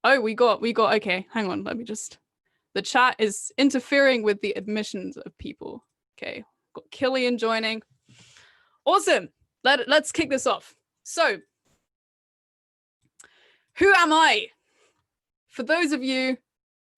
Oh, we got, okay, hang on. Let me just, the chat is interfering with the admissions of people. Okay, got Killian joining. Awesome. Let's kick this off. So, who am I? For those of you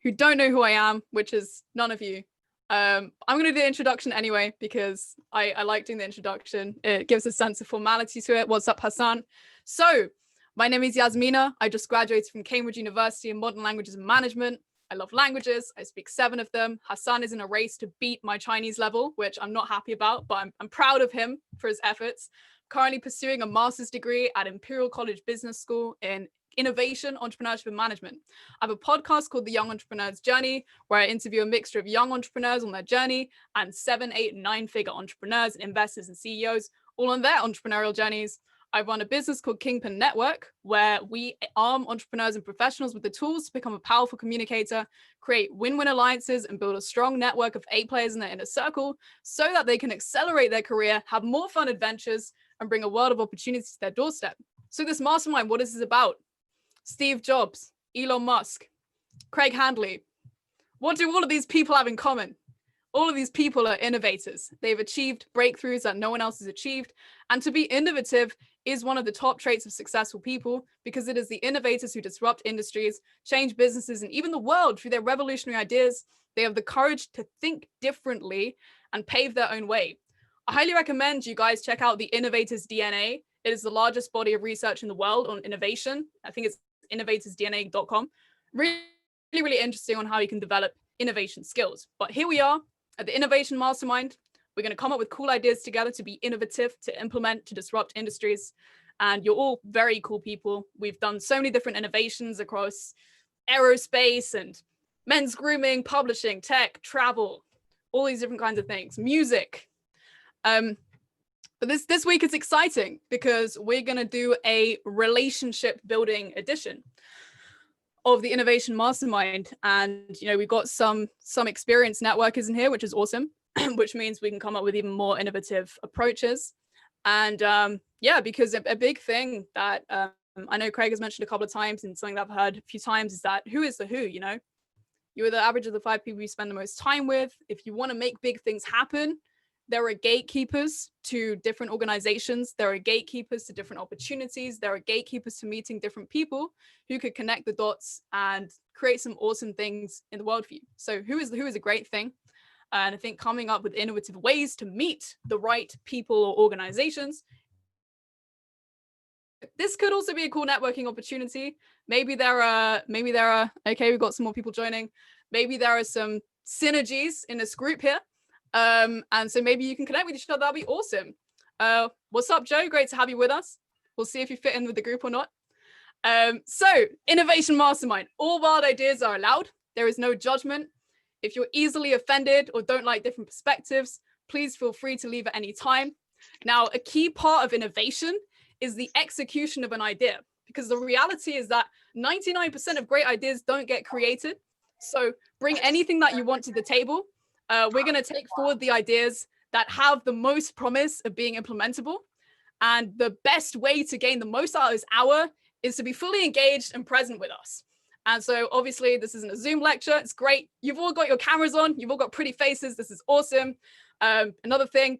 who don't know who I am, which is none of you, I'm going to do the introduction anyway, because I like doing the introduction. It gives a sense of formality to it. What's up, Hassan? So, my name is Yasmina. I just graduated from Cambridge University in Modern Languages and Management. I love languages. I speak 7 of them. Hassan is in a race to beat my Chinese level, which I'm not happy about, but I'm proud of him for his efforts. Currently pursuing a master's degree at Imperial College Business School in innovation, entrepreneurship, and management. I have a podcast called The Young Entrepreneur's Journey, where I interview a mixture of young entrepreneurs on their journey and 7, 8, and 9-figure entrepreneurs and investors and CEOs, all on their entrepreneurial journeys. I run a business called Kingpin Network, where we arm entrepreneurs and professionals with the tools to become a powerful communicator, create win-win alliances, and build a strong network of A players in their inner circle so that they can accelerate their career, have more fun adventures, and bring a world of opportunity to their doorstep. So this mastermind, what is this about? Steve Jobs, Elon Musk, Craig Handley. What do all of these people have in common? All of these people are innovators. They've achieved breakthroughs that no one else has achieved. And to be innovative is one of the top traits of successful people, because it is the innovators who disrupt industries, change businesses, and even the world through their revolutionary ideas. They have the courage to think differently and pave their own way. I highly recommend you guys check out the Innovators DNA. It is the largest body of research in the world on innovation. I think it's innovatorsdna.com. Really, really interesting on how you can develop innovation skills. But here we are at the Innovation Mastermind. We're going to come up with cool ideas together to be innovative, to implement, to disrupt industries. And you're all very cool people. We've done so many different innovations across aerospace and men's grooming, publishing, tech, travel, all these different kinds of things, music. But this week is exciting because we're going to do a relationship building edition of the Innovation Mastermind. And, you know, we've got some experienced networkers in here, which is awesome, which means we can come up with even more innovative approaches. And yeah, because a big thing that I know Craig has mentioned a couple of times, and something that I've heard a few times, is that who is the who, you know? You're the average of the 5 people you spend the most time with. If you want to make big things happen, there are gatekeepers to different organizations. There are gatekeepers to different opportunities. There are gatekeepers to meeting different people who could connect the dots and create some awesome things in the world for you. So who is a great thing. And I think coming up with innovative ways to meet the right people or organizations. This could also be a cool networking opportunity. Maybe there are, okay, we've got some more people joining. Maybe there are some synergies in this group here. And so maybe you can connect with each other. That'd be awesome. What's up, Joe? Great to have you with us. We'll see if you fit in with the group or not. So Innovation Mastermind, all wild ideas are allowed. There is no judgment. If you're easily offended or don't like different perspectives, please feel free to leave at any time. Now, a key part of innovation is the execution of an idea, because the reality is that 99% of great ideas don't get created. So bring anything that you want to the table. We're going to take forward the ideas that have the most promise of being implementable. And the best way to gain the most out of this hour is to be fully engaged and present with us. And so obviously this isn't a Zoom lecture. It's great. You've all got your cameras on. You've all got pretty faces. This is awesome. Another thing,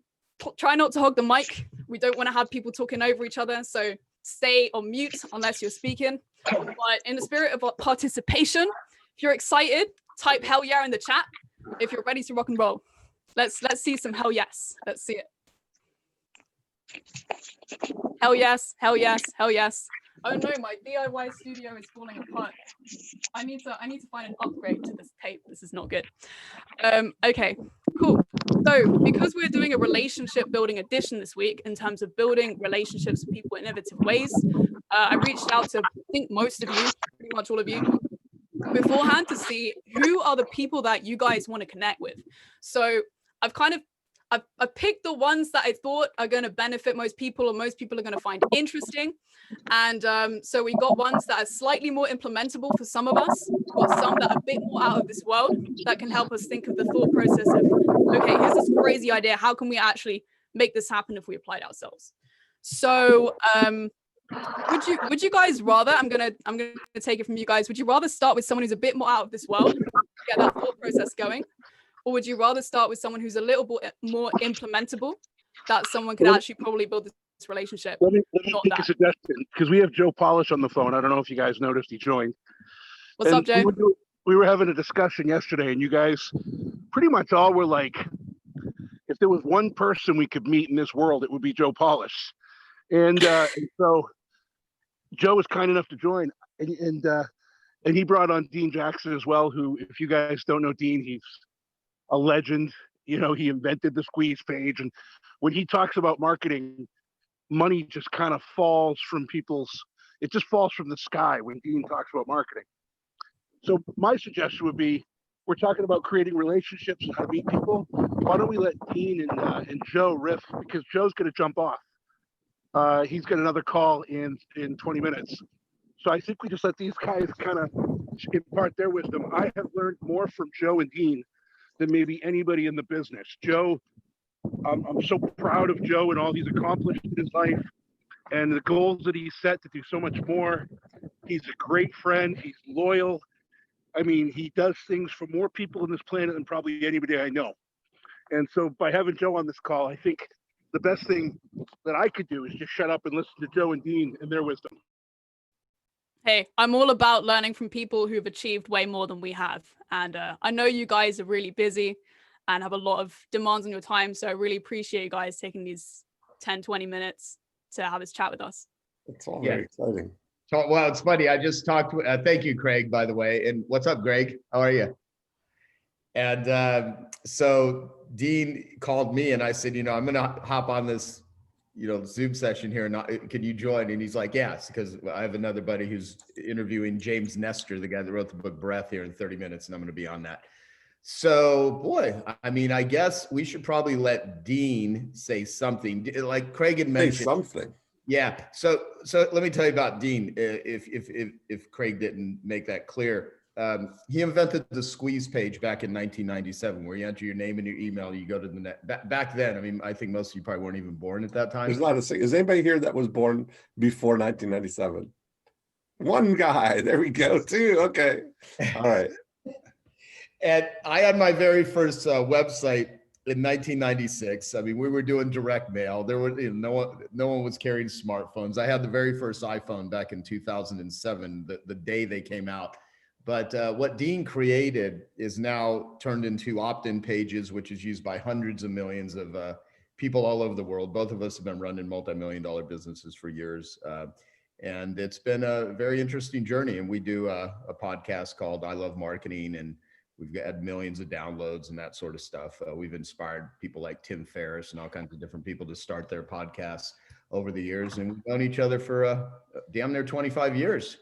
try not to hog the mic. We don't want to have people talking over each other. So stay on mute unless you're speaking. But in the spirit of participation, if you're excited, type hell yeah in the chat. If you're ready to rock and roll, let's see some hell yes. Let's see it. Hell yes, hell yes, hell yes. Oh no, my DIY studio is falling apart. I need to find an upgrade to this tape. This is not good. Okay, cool. So because we're doing a relationship building edition this week in terms of building relationships with people in innovative ways, I reached out to, I think, most of you, pretty much all of you, beforehand to see who are the people that you guys want to connect with. So I've picked the ones that I thought are going to benefit most people, or most people are going to find interesting. And so we got ones that are slightly more implementable for some of us. We've got some that are a bit more out of this world that can help us think of the thought process of, okay, here's this crazy idea. How can we actually make this happen if we applied ourselves? So Would you guys rather, I'm gonna take it from you guys, would you rather start with someone who's a bit more out of this world, get that thought process going, or would you rather start with someone who's a little bit more implementable, that someone could actually probably build this relationship? Let me make a suggestion, because we have Joe Polish on the phone. I don't know if you guys noticed he joined. What's up, Joe? We were having a discussion yesterday, and you guys pretty much all were like, if there was one person we could meet in this world, it would be Joe Polish. And so Joe was kind enough to join, and he brought on Dean Jackson as well, who, if you guys don't know Dean, he's a legend. You know, he invented the squeeze page, and when he talks about marketing, money just kind of falls from it just falls from the sky when Dean talks about marketing. So my suggestion would be, we're talking about creating relationships and how to meet people. Why don't we let Dean and Joe riff, because Joe's going to jump off. He's got another call in 20 minutes. So I think we just let these guys kind of impart their wisdom. I have learned more from Joe and Dean than maybe anybody in the business. Joe, I'm so proud of Joe and all he's accomplished in his life and the goals that he's set to do so much more. He's a great friend. He's loyal. I mean, he does things for more people on this planet than probably anybody I know. And so by having Joe on this call, I think the best thing that I could do is just shut up and listen to Joe and Dean and their wisdom. Hey, I'm all about learning from people who've achieved way more than we have. And I know you guys are really busy and have a lot of demands on your time. So I really appreciate you guys taking these 10, 20 minutes to have this chat with us. It's all very exciting. So, well, it's funny. I just talked to, thank you, Craig, by the way. And what's up, Greg? How are you? And so Dean called me and I said, I'm going to hop on this, Zoom session here. And can you join? And he's like, yes, because I have another buddy who's interviewing James Nestor, the guy that wrote the book Breath, here in 30 minutes. And I'm going to be on that. So, boy, I mean, I guess we should probably let Dean say something. Like Craig had mentioned. Say something. Yeah. So let me tell you about Dean. If Craig didn't make that clear, he invented the squeeze page back in 1997, where you enter your name and your email, you go to the net. Back then, I mean, I think most of you probably weren't even born at that time. There's not is anybody here that was born before 1997? One guy. There we go. Two. Okay. All right. And I had my very first website in 1996. I mean, we were doing direct mail. There were no one was carrying smartphones. I had the very first iPhone back in 2007, the day they came out. But what Dean created is now turned into opt-in pages, which is used by hundreds of millions of people all over the world. Both of us have been running multi-million-dollar businesses for years. And it's been a very interesting journey. And we do a podcast called I Love Marketing, and we've had millions of downloads and that sort of stuff. We've inspired people like Tim Ferriss and all kinds of different people to start their podcasts over the years. And we've known each other for damn near 25 years.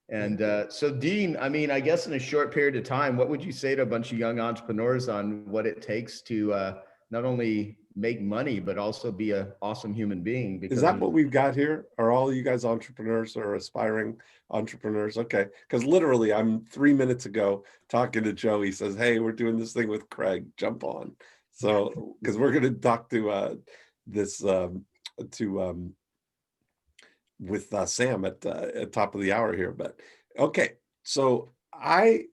And so Dean, I mean, I guess in a short period of time, what would you say to a bunch of young entrepreneurs on what it takes to not only make money, but also be an awesome human being? Is that what we've got here? Are all you guys entrepreneurs or aspiring entrepreneurs? Okay. Because literally I'm 3 minutes ago talking to Joe. He says, hey, we're doing this thing with Craig, jump on. So, because we're going to talk to with Sam at top of the hour here. But okay. So I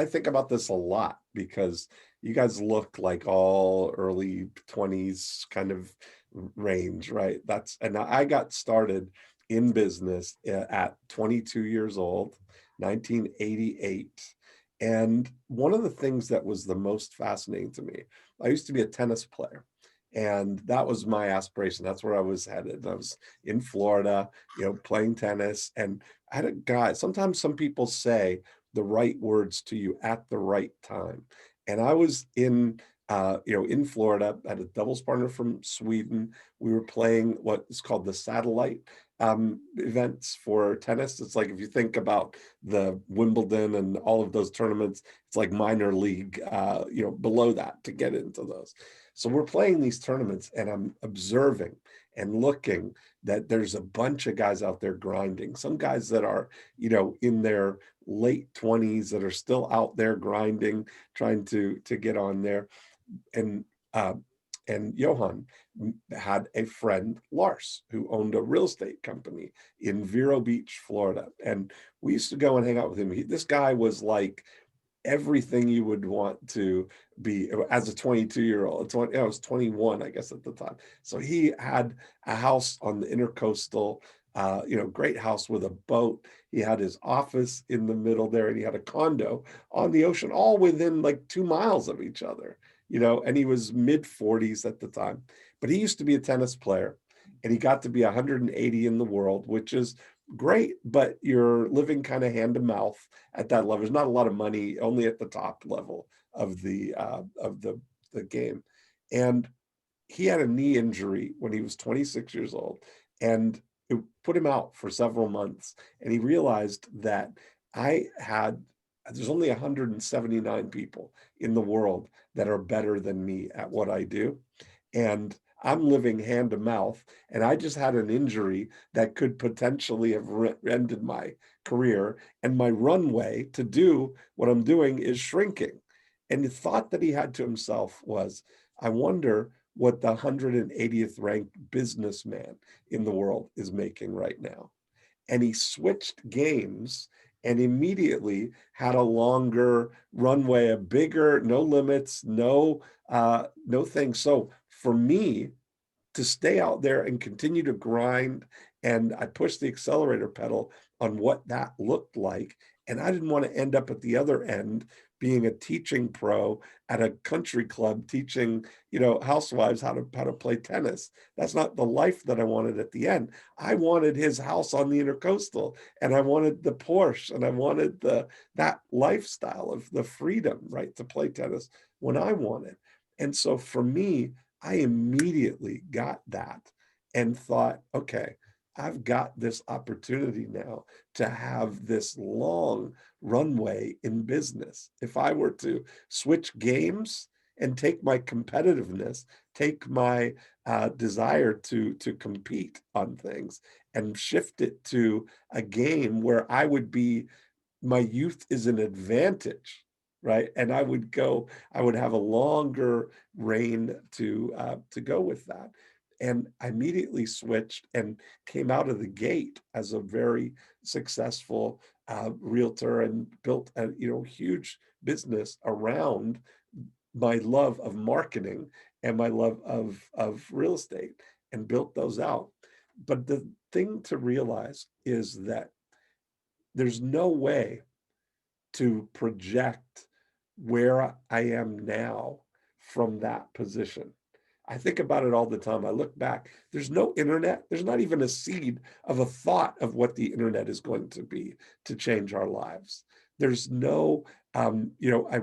think about this a lot because you guys look like all early 20s kind of range, right? And I got started in business at 22 years old, 1988. And one of the things that was the most fascinating to me, I used to be a tennis player. And that was my aspiration. That's where I was headed. I was in Florida, playing tennis. And I had a guy, sometimes some people say the right words to you at the right time. And I was in Florida, I had a doubles partner from Sweden. We were playing what is called the satellite events for tennis. It's like, if you think about the Wimbledon and all of those tournaments, it's like minor league, below that to get into those. So we're playing these tournaments and I'm observing and looking that there's a bunch of guys out there grinding. Some guys that are, in their late 20s that are still out there grinding, trying to get on there. And And Johan had a friend, Lars, who owned a real estate company in Vero Beach, Florida. And we used to go and hang out with him. This guy was like everything you would want to be as a 22-year-old. I was 21, I guess, at the time. So he had a house on the intercoastal, great house with a boat. He had his office in the middle there, and he had a condo on the ocean, all within like 2 miles of each other, and he was mid 40s at the time. But he used to be a tennis player, and he got to be 180 in the world, which is great, but you're living kind of hand to mouth at that level. There's not a lot of money, only at the top level of the game. And he had a knee injury when he was 26 years old, and it put him out for several months. And he realized that there's only 179 people in the world that are better than me at what I do. And I'm living hand to mouth, and I just had an injury that could potentially have ended my career, and my runway to do what I'm doing is shrinking. And the thought that he had to himself was, I wonder what the 180th ranked businessman in the world is making right now. And he switched games and immediately had a longer runway, a bigger, no limits, no thing. So for me to stay out there and continue to grind, and I pushed the accelerator pedal on what that looked like. And I didn't want to end up at the other end being a teaching pro at a country club teaching, housewives how to play tennis. That's not the life that I wanted at the end. I wanted his house on the intercoastal, and I wanted the Porsche, and I wanted that lifestyle of the freedom, right, to play tennis when I wanted. And so for me, I immediately got that and thought, okay, I've got this opportunity now to have this long runway in business. If I were to switch games and take my competitiveness, take my desire to compete on things, and shift it to a game where my youth is an advantage, right? And I would have a longer reign to go with that. And I immediately switched and came out of the gate as a very successful realtor, and built a huge business around my love of marketing and my love of real estate, and built those out. But the thing to realize is that there's no way to project where I am now from that position. I think about it all the time. I look back, there's no internet. There's not even a seed of a thought of what the internet is going to be to change our lives. There's no, I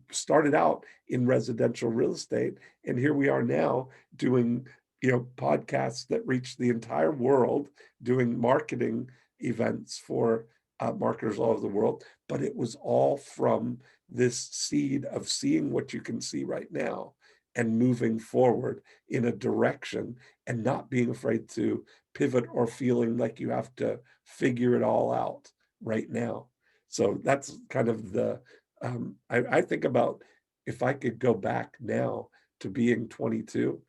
started out in residential real estate, and here we are now doing, podcasts that reach the entire world, doing marketing events for marketers all over the world. But it was all from this seed of seeing what you can see right now and moving forward in a direction, and not being afraid to pivot or feeling like you have to figure it all out right now. So that's kind of I think about, if I could go back now to being 22,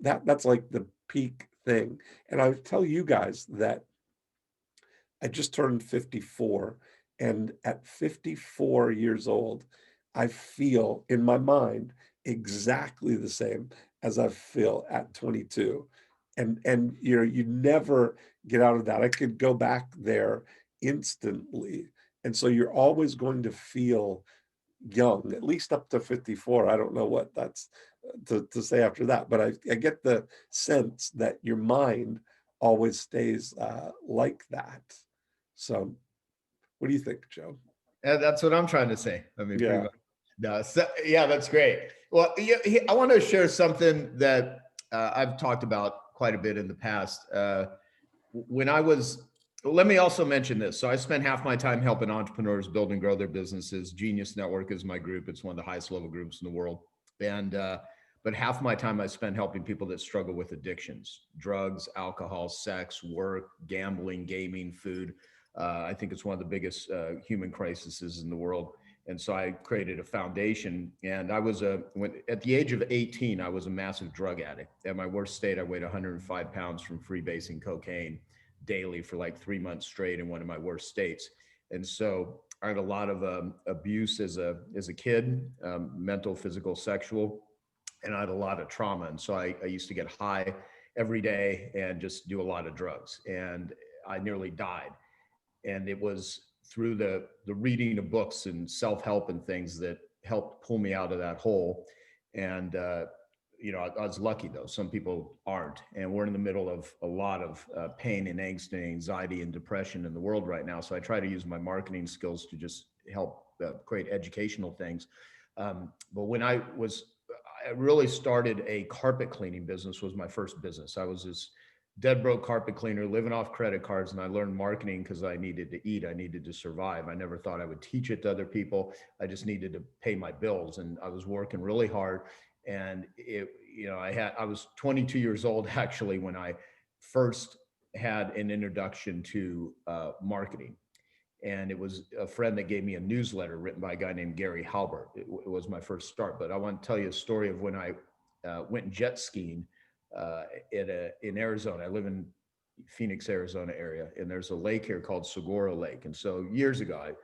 that's like the peak thing. And I would tell you guys that I just turned 54, and at 54 years old, I feel in my mind exactly the same as I feel at 22. And you never get out of that. I could go back there instantly. And so you're always going to feel young, at least up to 54. I don't know what that's to say after that, but I get the sense that your mind always stays like that. So what do you think, Joe? That's what I'm trying to say. I mean, Yeah. pretty much. No, so, yeah, that's great. Well, I want to share something that I've talked about quite a bit in the past. Let me also mention this. So I spent half my time helping entrepreneurs build and grow their businesses. Genius Network is my group. It's one of the highest level groups in the world. And, but half my time I spent helping people that struggle with addictions: drugs, alcohol, sex, work, gambling, gaming, food. I think it's one of the biggest human crises in the world. And so I created a foundation, and I was at the age of 18, I was a massive drug addict. At my worst state, I weighed 105 pounds from freebasing cocaine daily for like 3 months straight in one of my worst states. And so I had a lot of abuse as a kid, mental, physical, sexual, and I had a lot of trauma. And so I used to get high every day and just do a lot of drugs. And I nearly died. And it was through the reading of books and self-help and things that helped pull me out of that hole. And, you know, I was lucky though. Some people aren't. And we're in the middle of a lot of pain and angst and anxiety and depression in the world right now. So I try to use my marketing skills to just help create educational things. But when I really started a carpet cleaning business, was my first business. I was this dead broke carpet cleaner living off credit cards, and I learned marketing because I needed to eat. I needed to survive. I never thought I would teach it to other people. I just needed to pay my bills, and I was working really hard. And I was 22 years old actually when I first had an introduction to marketing. And it was a friend that gave me a newsletter written by a guy named Gary Halbert. It was my first start. But I want to tell you a story of when I went jet skiing in Arizona. I live in Phoenix, Arizona area, and there's a lake here called Segura Lake. And so years ago,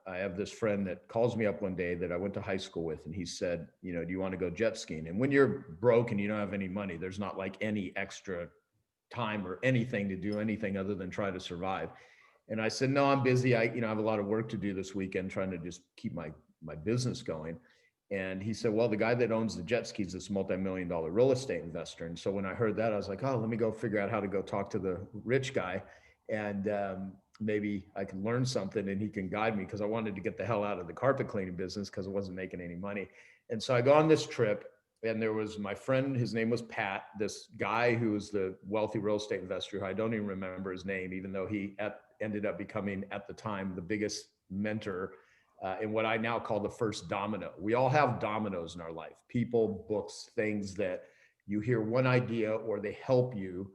I have this friend that calls me up one day that I went to high school with, and he said, you know, do you want to go jet skiing? And when you're broke and you don't have any money, there's not like any extra time or anything to do anything other than try to survive. And I said, no, I'm busy. I have a lot of work to do this weekend, trying to just keep my business going. And he said, well, the guy that owns the jet skis is this multi-million-dollar real estate investor. And so when I heard that, I was like, oh, let me go figure out how to go talk to the rich guy. And maybe I can learn something and he can guide me, because I wanted to get the hell out of the carpet cleaning business because it wasn't making any money. And so I go on this trip, and there was my friend, his name was Pat, this guy who was the wealthy real estate investor, who I don't even remember his name, even though he ended up becoming, at the time, the biggest mentor in what I now call the first domino. We all have dominoes in our life: people, books, things that you hear one idea or they help you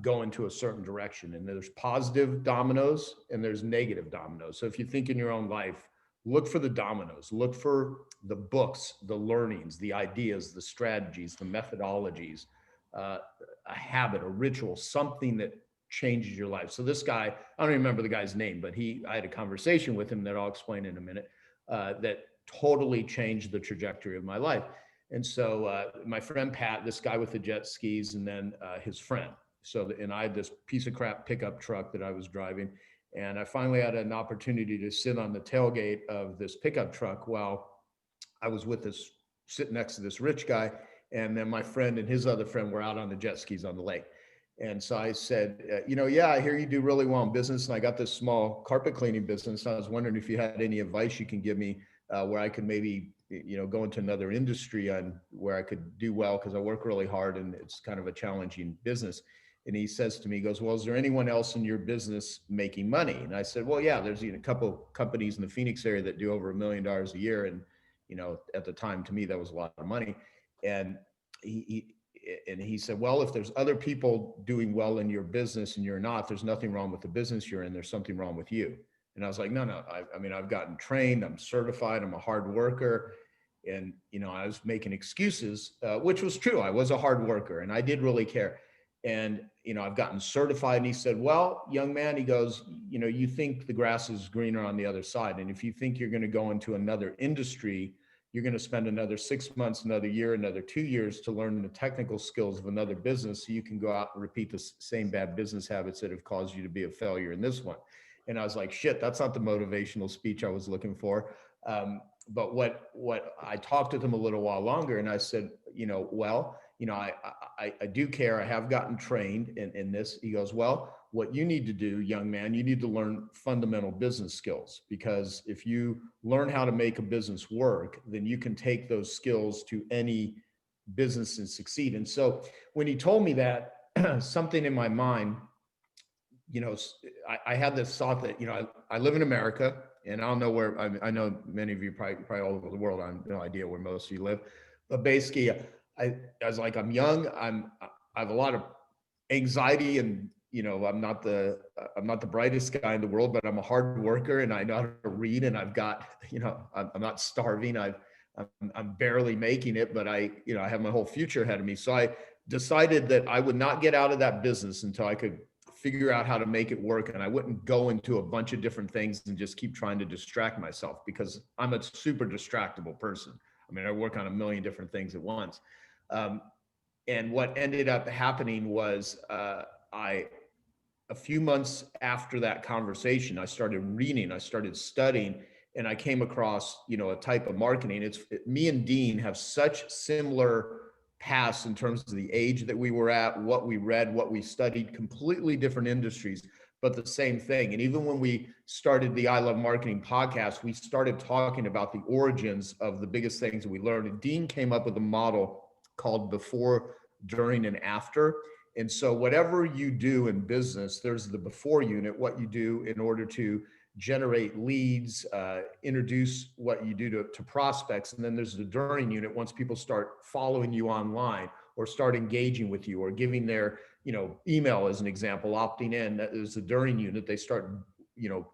go into a certain direction. And there's positive dominoes and there's negative dominoes. So if you think in your own life, look for the dominoes, look for the books, the learnings, the ideas, the strategies, the methodologies, a habit, a ritual, something that changes your life. So this guy, I don't remember the guy's name, but I had a conversation with him that I'll explain in a minute, that totally changed the trajectory of my life. And so my friend Pat, this guy with the jet skis, and then his friend. And I had this piece of crap pickup truck that I was driving. And I finally had an opportunity to sit on the tailgate of this pickup truck while I was sitting next to this rich guy. And then my friend and his other friend were out on the jet skis on the lake. And so I said, yeah, I hear you do really well in business, and I got this small carpet cleaning business. I was wondering if you had any advice you can give me where I could maybe, go into another industry on where I could do well, because I work really hard and it's kind of a challenging business. And he says to me, he goes, well, is there anyone else in your business making money? And I said, well, yeah, there's a couple companies in the Phoenix area that do over $1 million a year. And, at the time, to me, that was a lot of money. And he said, well, if there's other people doing well in your business and you're not, there's nothing wrong with the business you're in. There's something wrong with you. And I was like, no, I've gotten trained, I'm certified, I'm a hard worker. And, I was making excuses, which was true. I was a hard worker and I did really care. And, I've gotten certified. And he said, well, young man, he goes, you think the grass is greener on the other side. And if you think you're going to go into another industry, you're going to spend another 6 months, another year, another 2 years to learn the technical skills of another business, so you can go out and repeat the same bad business habits that have caused you to be a failure in this one. And I was like, shit, that's not the motivational speech I was looking for. But what I talked with him a little while longer, and I said, I do care. I have gotten trained in this. He goes, well, what you need to do, young man, you need to learn fundamental business skills, because if you learn how to make a business work, then you can take those skills to any business and succeed. And so when he told me that, something in my mind, I had this thought that, I live in America, and I don't know where, I know many of you probably all over the world. I have no idea where most of you live, but basically I was like, I'm young, I have a lot of anxiety and I'm not the brightest guy in the world, but I'm a hard worker and I know how to read, and I've got, I'm not starving. I'm barely making it, but I have my whole future ahead of me. So I decided that I would not get out of that business until I could figure out how to make it work. And I wouldn't go into a bunch of different things and just keep trying to distract myself, because I'm a super distractible person. I mean, I work on a million different things at once. And what ended up happening was a few months after that conversation, I started reading, I started studying, and I came across, a type of marketing. Me and Dean have such similar paths in terms of the age that we were at, what we read, what we studied, completely different industries, but the same thing. And even when we started the I Love Marketing podcast, we started talking about the origins of the biggest things that we learned. And Dean came up with a model called before, during, and after. And so whatever you do in business, there's the before unit, what you do in order to generate leads, introduce what you do to prospects. And then there's the during unit, once people start following you online or start engaging with you or giving their, email as an example, opting in. That is the during unit. They start,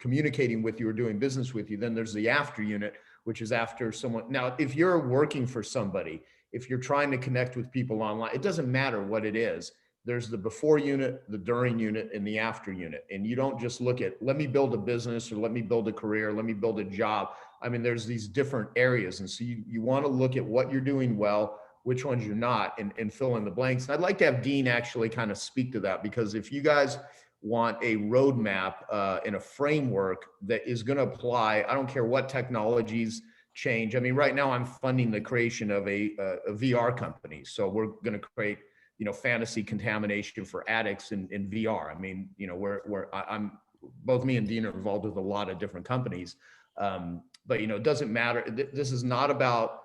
communicating with you or doing business with you. Then there's the after unit, which is after someone. Now, if you're working for somebody, if you're trying to connect with people online, it doesn't matter what it is. There's the before unit, the during unit, and the after unit. And you don't just look at, let me build a business, or let me build a career, let me build a job. I mean, there's these different areas. And so you want to look at what you're doing well, which ones you're not, and fill in the blanks. And I'd like to have Dean actually kind of speak to that, because if you guys want a roadmap and a framework that is going to apply, I don't care what technologies change. I mean, right now I'm funding the creation of a VR company. So we're going to create fantasy contamination for addicts in VR. I mean, I'm both me and Dean are involved with a lot of different companies. But it doesn't matter. This is not about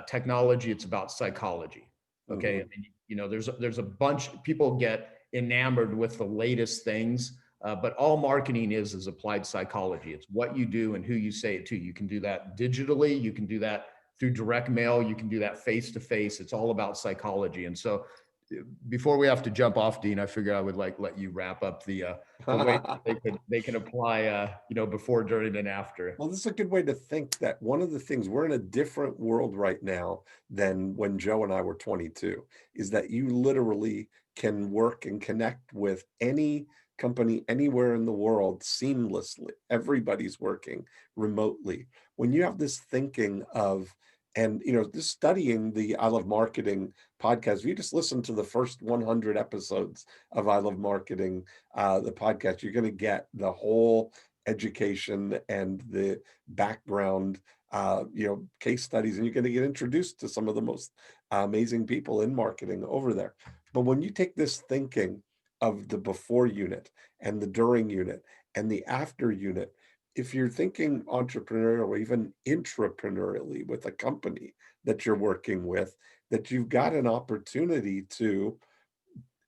technology. It's about psychology. Okay. Mm-hmm. I mean, there's a bunch, people get enamored with the latest things, but all marketing is applied psychology. It's what you do and who you say it to. You can do that digitally. You can do that through direct mail. You can do that face to face. It's all about psychology. And so before we have to jump off, Dean, I figured I would let you wrap up the way they can apply, before, during, and after. Well, this is a good way to think that one of the things, we're in a different world right now than when Joe and I were 22, is that you literally can work and connect with any company anywhere in the world seamlessly. Everybody's working remotely. When you have this thinking of, and this studying the I Love Marketing podcast, if you just listen to the first 100 episodes of I Love Marketing, the podcast, you're going to get the whole education and the background, case studies, and you're going to get introduced to some of the most amazing people in marketing over there. But when you take this thinking of the before unit and the during unit and the after unit, if you're thinking entrepreneurial or even intrapreneurially with a company that you're working with, that you've got an opportunity to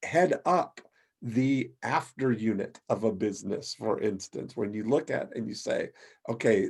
head up the after unit of a business. For instance, when you look at and you say, okay,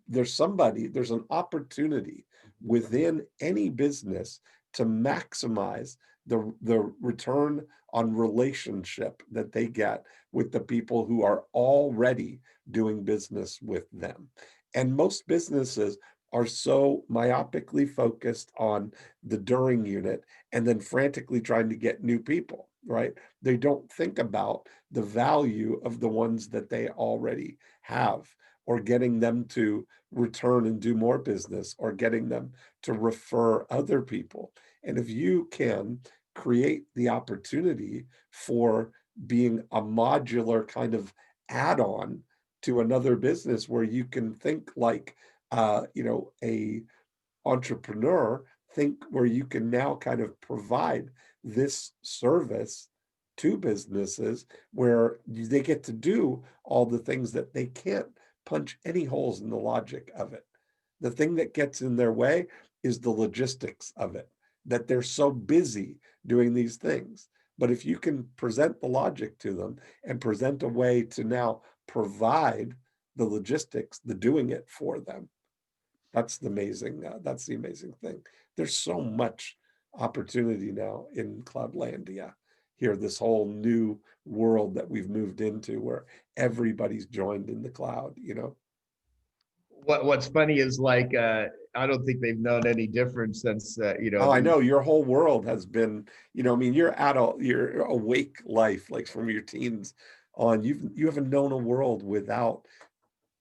there's an opportunity within any business to maximize the return on relationship that they get with the people who are already doing business with them. And most businesses are so myopically focused on the during unit and then frantically trying to get new people, right? They don't think about the value of the ones that they already have, or getting them to return and do more business, or getting them to refer other people. And if you can create the opportunity for being a modular kind of add-on to another business, where you can think like a entrepreneur, think where you can now kind of provide this service to businesses where they get to do all the things that they can't punch any holes in the logic of it. The thing that gets in their way is the logistics of it, that they're so busy doing these things. But if you can present the logic to them and present a way to now provide the logistics, the doing it for them, that's the amazing thing. There's so much opportunity now in Cloudlandia here, this whole new world that we've moved into where everybody's joined in the cloud, you know? What's funny is like, I don't think they've known any difference since, Oh, I know your whole world has been, you know, I mean, your awake life, like from your teens on, you haven't known a world without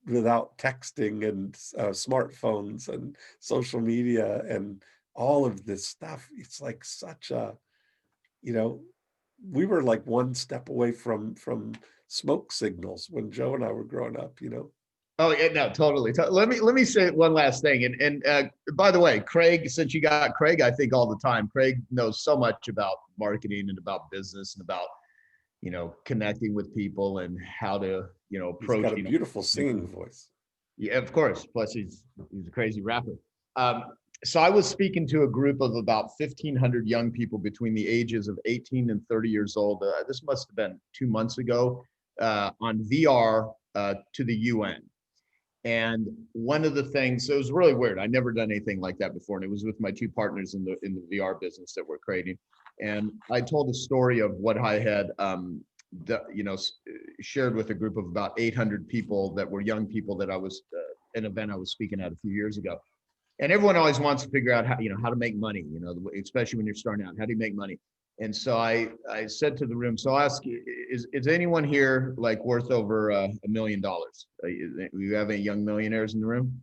texting and smartphones and social media and all of this stuff. It's like such a, you know, we were like one step away from smoke signals when Joe and I were growing up, you know. Oh yeah, no, totally. Let me say one last thing. And by the way, Craig, since you got Craig, I think all the time, Craig knows so much about marketing and about business and about, you know, connecting with people and how to, you know, approach. He's got a beautiful singing voice. Yeah, of course. Plus he's a crazy rapper. So I was speaking to a group of about 1,500 young people between the ages of 18 and 30 years old. This must have been 2 months ago, on VR to the UN. And one of the things, so it was really weird. I'd never done anything like that before. And it was with my two partners in the VR business that we're creating. And I told a story of what I had, shared with a group of about 800 people that were young people that I was, an event I was speaking at a few years ago. And everyone always wants to figure out how, how to make money, especially when you're starting out. How do you make money? And so I said to the room, so I'll ask you, is anyone here like worth over $1 million? You have any young millionaires in the room?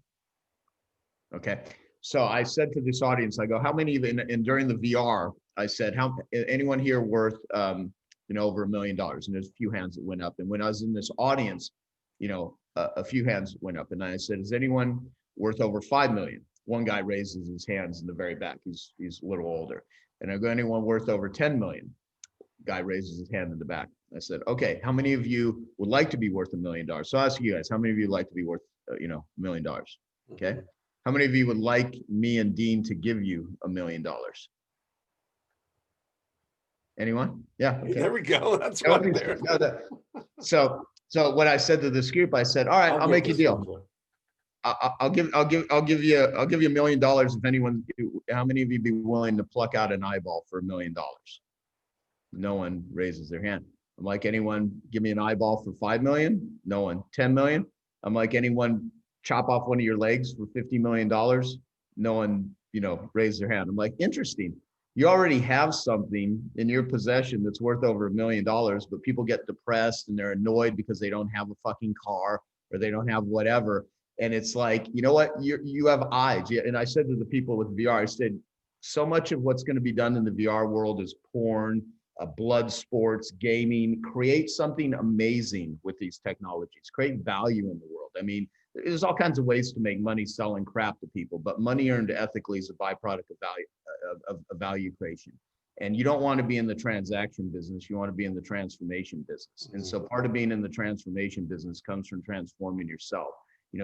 Okay. So I said to this audience, I go, how many of you, and during the VR, I said, anyone here worth, over $1 million? And there's a few hands that went up. And when I was in this audience, a few hands went up. And I said, is anyone worth over 5 million? One guy raises his hands in the very back. He's a little older. And I go, anyone worth over 10 million? Guy raises his hand in the back. I said, okay, how many of you would like to be worth $1 million? So I ask you guys, how many of you would like to be worth, $1 million? Okay. How many of you would like me and Dean to give you $1 million? Anyone? Yeah. Okay. There we go. That's one there. So what I said to this group, I said, all right, I'll make you a deal. I'll give you $1 million if anyone. How many of you be willing to pluck out an eyeball for $1 million? No one raises their hand. I'm like, anyone give me an eyeball for 5 million? No one. 10 million? I'm like, anyone chop off one of your legs for $50 million? No one, raised their hand. I'm like, interesting. You already have something in your possession that's worth over $1 million, but people get depressed and they're annoyed because they don't have a fucking car or they don't have whatever. And it's like, you know what? You have eyes. And I said to the people with VR, I said, so much of what's going to be done in the VR world is porn, blood sports, gaming. Create something amazing with these technologies. Create value in the world. I mean, there's all kinds of ways to make money selling crap to people, but money earned ethically is a byproduct of value, of value creation. And you don't want to be in the transaction business. You want to be in the transformation business. And so part of being in the transformation business comes from transforming yourself.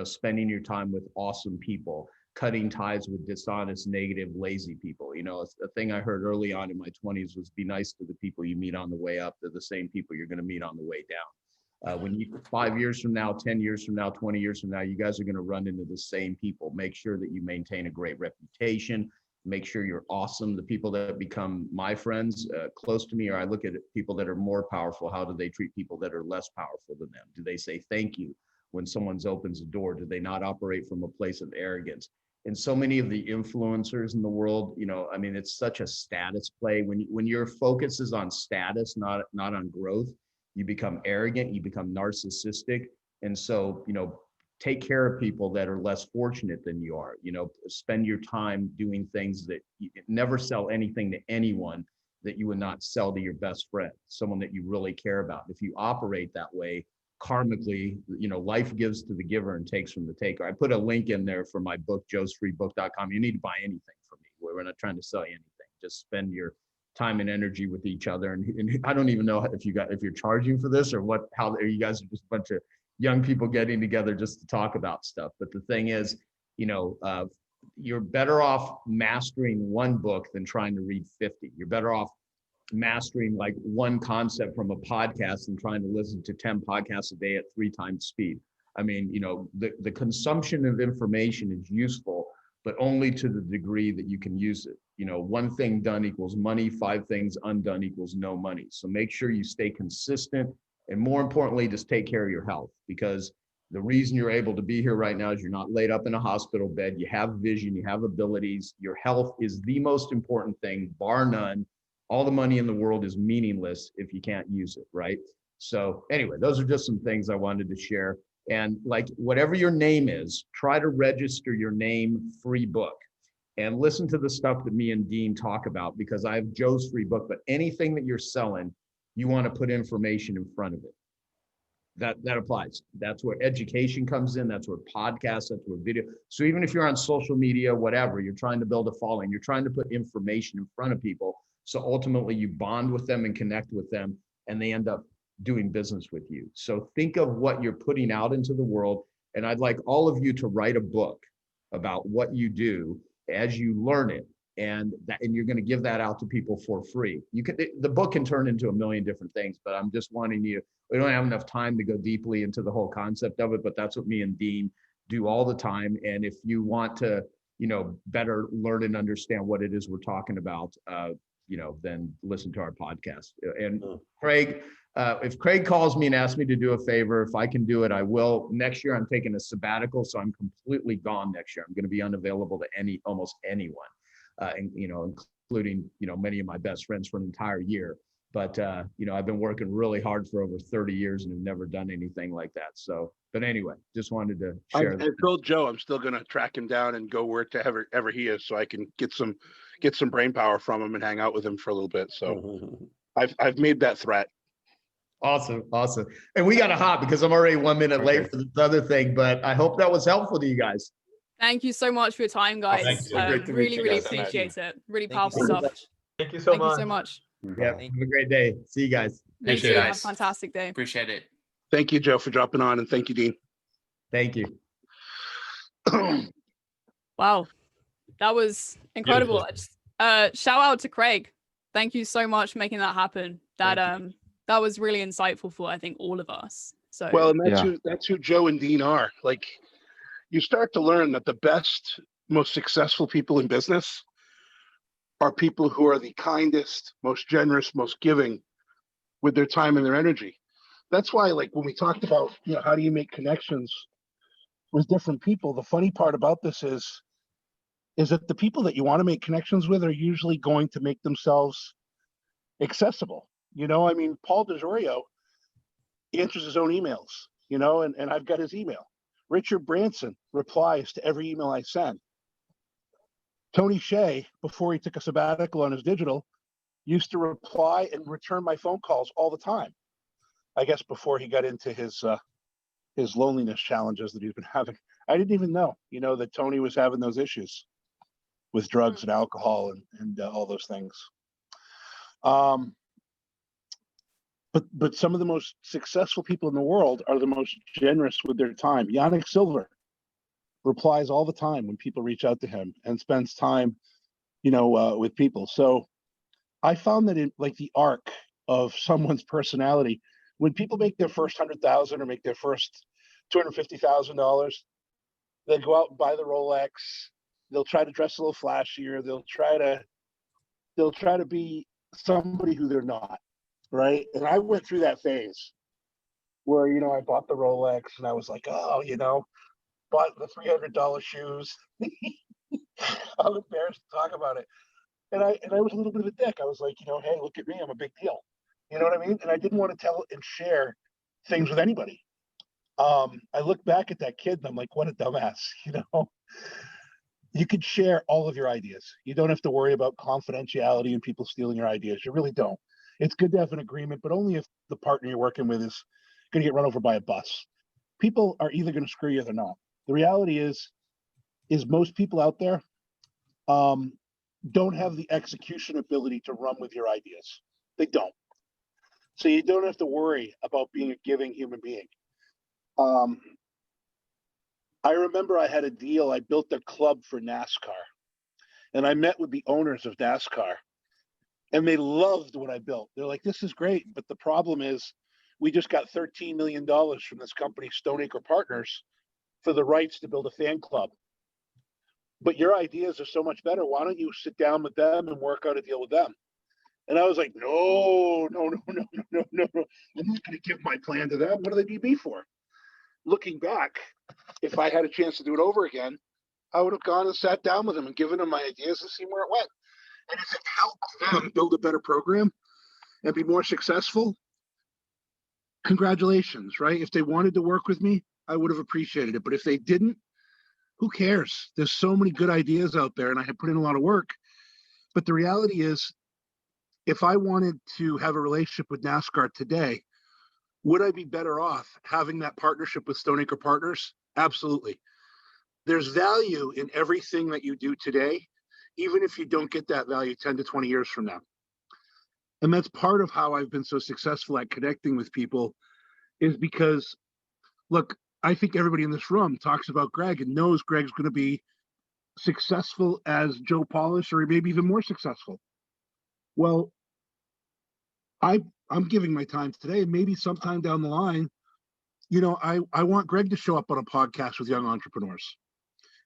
Spending your time with awesome people, cutting ties with dishonest, negative, lazy people. A thing I heard early on in my 20s was be nice to the people you meet on the way up. They're the same people you're going to meet on the way down. When you 5 years from now, 10 years from now, 20 years from now, you guys are going to run into the same people. Make sure that you maintain a great reputation. Make sure you're awesome. The people that become my friends close to me, or I look at people that are more powerful. How do they treat people that are less powerful than them? Do they say thank you when someone opens a door? Do they not operate from a place of arrogance? And so many of the influencers in the world, it's such a status play. When your focus is on status, not on growth, you become arrogant, you become narcissistic. And so, take care of people that are less fortunate than you are. Spend your time doing things that you never sell anything to anyone that you would not sell to your best friend, someone that you really care about. If you operate that way, karmically, life gives to the giver and takes from the taker. I put a link in there for my book, joesfreebook.com. You need to buy anything from me. We're not trying to sell you anything. Just spend your time and energy with each other. And I don't even know if you're charging for this or how you guys are just a bunch of young people getting together just to talk about stuff. But the thing is, you're better off mastering one book than trying to read 50. You're better off mastering like one concept from a podcast and trying to listen to 10 podcasts a day at 3 times speed. I mean, the consumption of information is useful, but only to the degree that you can use it. You know, one thing done equals money, 5 things undone equals no money. So make sure you stay consistent, and more importantly, just take care of your health, because the reason you're able to be here right now is you're not laid up in a hospital bed. You have vision, you have abilities. Your health is the most important thing, bar none. All the money in the world is meaningless if you can't use it, right? So anyway, those are just some things I wanted to share. And like, whatever your name is, try to register your name free book and listen to the stuff that me and Dean talk about, because I have Joe's free book, but anything that you're selling, you want to put information in front of it. That applies. That's where education comes in. That's where podcasts, that's where video. So even if you're on social media, whatever, you're trying to build a following, you're trying to put information in front of people. So ultimately you bond with them and connect with them, and they end up doing business with you. So think of what you're putting out into the world. And I'd like all of you to write a book about what you do as you learn it. And you're going to give that out to people for free. The book can turn into a million different things, but I'm just wanting you, we don't have enough time to go deeply into the whole concept of it, but that's what me and Dean do all the time. And if you want to, you know, better learn and understand what it is we're talking about, you know, then listen to our podcast. And Craig, if Craig calls me and asks me to do a favor, if I can do it, I will. Next year, I'm taking a sabbatical, so I'm completely gone next year. I'm going to be unavailable to almost anyone. And, you know, including, you know, many of my best friends for an entire year. But, you know, I've been working really hard for over 30 years and have never done anything like that. So, but anyway, just wanted to share that. I told Joe I'm still going to track him down and go where to ever he is, so I can get some brain power from him and hang out with him for a little bit. So I've made that threat. Awesome. And we got to hop because I'm already 1 minute late for this other thing, but I hope that was helpful to you guys. Thank you so much for your time, guys. Thank you. Great to meet Really, you really guys. appreciate it. Really Thank powerful you so stuff. much. Thank you so much. Thank you so much. Yeah. Have a great day. See you guys. You Thank too. you, Have a guys. fantastic day. Appreciate it. Thank you, Joe, for dropping on, and thank you, Dean. Thank you. Wow. That was incredible. Shout out to Craig. Thank you so much for making that happen. That was really insightful for, I think, all of us. So Well, and that's who Joe and Dean are. Like, you start to learn that the best, most successful people in business are people who are the kindest, most generous, most giving with their time and their energy. That's why, like, when we talked about, you know, how do you make connections with different people, the funny part about this is that the people that you want to make connections with are usually going to make themselves accessible. You know, I mean, Paul DeJorio answers his own emails, you know, and I've got his email. Richard Branson replies to every email I send. Tony Hsieh, before he took a sabbatical on his digital, used to reply and return my phone calls all the time. I guess before he got into his loneliness challenges that he's been having. I didn't even know, you know, that Tony was having those issues with drugs and alcohol and all those things. But some of the most successful people in the world are the most generous with their time. Yannick Silver replies all the time when people reach out to him and spends time, you know, with people. So I found that in like the arc of someone's personality, when people make their first 100,000 or make their first $250,000, they'll go out and buy the Rolex. They'll try to dress a little flashier. They'll try to be somebody who they're not, right? And I went through that phase where, you know, I bought the Rolex and I was like, oh, you know, bought the $300 shoes. I'm embarrassed to talk about it. And I was a little bit of a dick. I was like, you know, hey, look at me, I'm a big deal. You know what I mean? And I didn't want to tell and share things with anybody. I look back at that kid and I'm like, what a dumbass, you know? You could share all of your ideas. You don't have to worry about confidentiality and people stealing your ideas. You really don't. It's good to have an agreement, but only if the partner you're working with is going to get run over by a bus. People are either going to screw you or they're not. The reality is most people out there don't have the execution ability to run with your ideas. They don't. So you don't have to worry about being a giving human being. I remember I had a deal. I built a club for NASCAR, and I met with the owners of NASCAR, and they loved what I built. They're like, this is great, but the problem is we just got $13 million from this company, Stoneacre Partners, for the rights to build a fan club. but your ideas are so much better. Why don't you sit down with them and work out a deal with them? And I was like, no. I'm not going to give my plan to them. What do they need me for? Looking back, if I had a chance to do it over again, I would have gone and sat down with them and given them my ideas and seen where it went. And if it helped them build a better program and be more successful, congratulations, right? If they wanted to work with me, I would have appreciated it. But if they didn't, who cares? There's so many good ideas out there, and I have put in a lot of work. But the reality is, if I wanted to have a relationship with NASCAR today, would I be better off having that partnership with Stone Acre Partners? Absolutely. There's value in everything that you do today, even if you don't get that value 10 to 20 years from now. And that's part of how I've been so successful at connecting with people, is because, look, I think everybody in this room talks about Greg and knows Greg's going to be successful as Joe Polish, or maybe even more successful. Well, I'm giving my time today, and maybe sometime down the line, I want Greg to show up on a podcast with young entrepreneurs.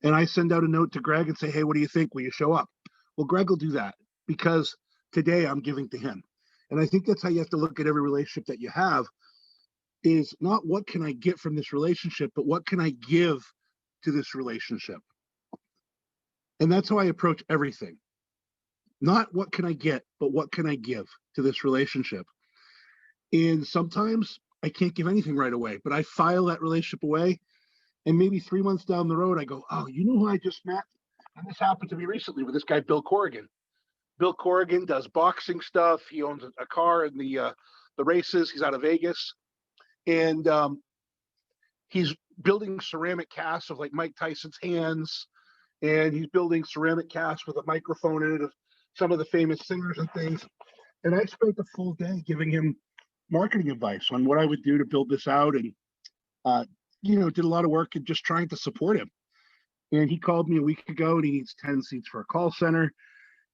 And I send out a note to Greg and say, hey, what do you think? Will you show up? Well, Greg will do that because today I'm giving to him. And I think that's how you have to look at every relationship that you have, is not what can I get from this relationship, but what can I give to this relationship? And that's how I approach everything. Not what can I get, but what can I give to this relationship? And sometimes I can't give anything right away, but I file that relationship away. And maybe 3 months down the road, I go, oh, you know who I just met? And this happened to me recently with this guy, Bill Corrigan. Bill Corrigan does boxing stuff. He owns a car in the races. He's out of Vegas. And he's building ceramic casts of like Mike Tyson's hands. And he's building ceramic casts with a microphone in it of some of the famous singers and things. And I spent the full day giving him marketing advice on what I would do to build this out, and did a lot of work in just trying to support him. And he called me a week ago, and he needs 10 seats for a call center.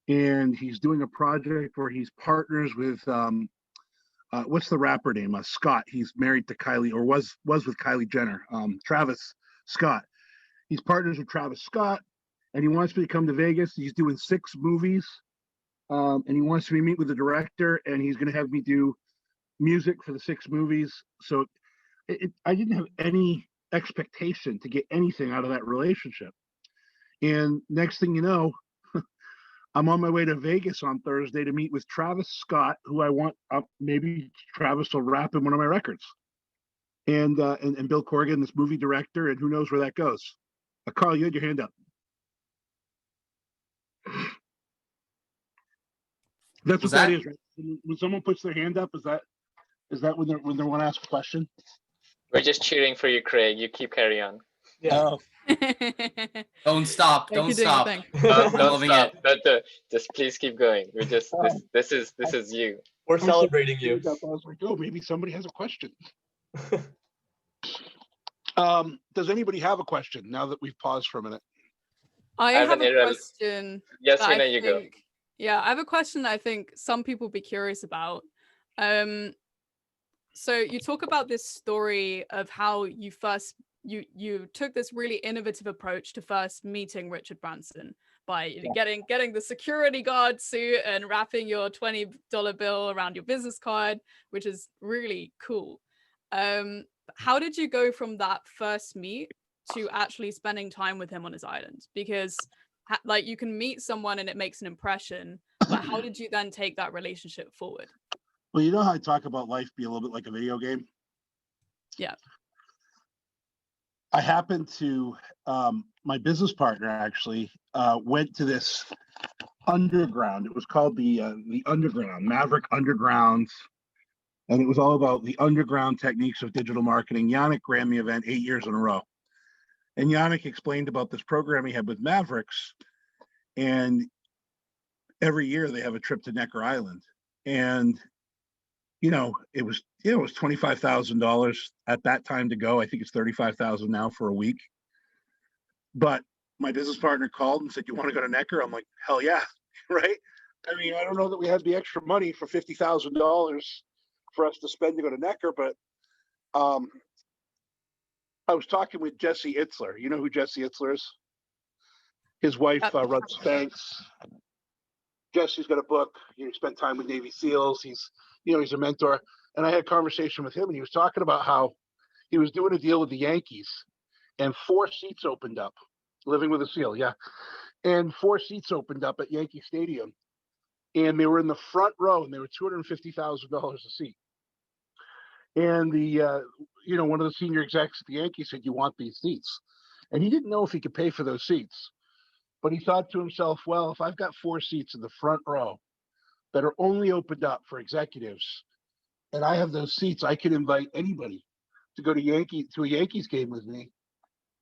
And he's doing a project where he's partners with what's the rapper name? Scott. He's married to Kylie, or was with Kylie Jenner. Travis Scott. He's partners with Travis Scott, and he wants me to come to Vegas. He's doing 6 movies, and he wants me to meet with the director, and he's going to have me do music for the 6 movies. So I didn't have any expectation to get anything out of that relationship. And next thing you know, I'm on my way to Vegas on Thursday to meet with Travis Scott, who I want, maybe Travis will rap in one of my records. And Bill Corrigan, this movie director, and who knows where that goes. Carl, you had your hand up. That's what that is, right? When someone puts their hand up, is that when they want to ask a question? We're just cheering for you, Craig. You keep carry on. Yeah. Don't stop. Don't stop. Don't stop. Just please keep going. We're just this is you. We're celebrating you. I was like, oh, maybe somebody has a question. Does anybody have a question now that we've paused for a minute? I have a question. Yes, Rena, you go. Yeah, I have a question that I think some people be curious about. So you talk about this story of how you first you took this really innovative approach to first meeting Richard Branson by getting the security guard suit and wrapping your $20 bill around your business card, which is really cool. How did you go from that first meet to actually spending time with him on his island? Because like you can meet someone and it makes an impression, but how did you then take that relationship forward? Well, you know how I talk about life being a little bit like a video game? Yeah. I happened to, my business partner actually went to this underground. It was called the Underground, Maverick Underground. And it was all about the underground techniques of digital marketing. Yannick ran the event 8 years in a row. And Yannick explained about this program he had with Mavericks. And every year they have a trip to Necker Island. And it was $25,000 at that time to go. I think it's $35,000 now for a week. But my business partner called and said, "You want to go to Necker?" I'm like, hell yeah, right? I mean, I don't know that we had the extra money for $50,000 for us to spend to go to Necker, but I was talking with Jesse Itzler. You know who Jesse Itzler is? His wife runs Spanx. Jesse's got a book. He spent time with Navy SEALs. He's a mentor. And I had a conversation with him, and he was talking about how he was doing a deal with the Yankees, and 4 seats opened up. Living with a SEAL, yeah. And 4 seats opened up at Yankee Stadium, and they were in the front row, and they were $250,000 a seat. And the one of the senior execs at the Yankees said, "You want these seats?" And he didn't know if he could pay for those seats. But he thought to himself, well, if I've got 4 seats in the front row that are only opened up for executives, and I have those seats, I can invite anybody to go to a Yankees game with me,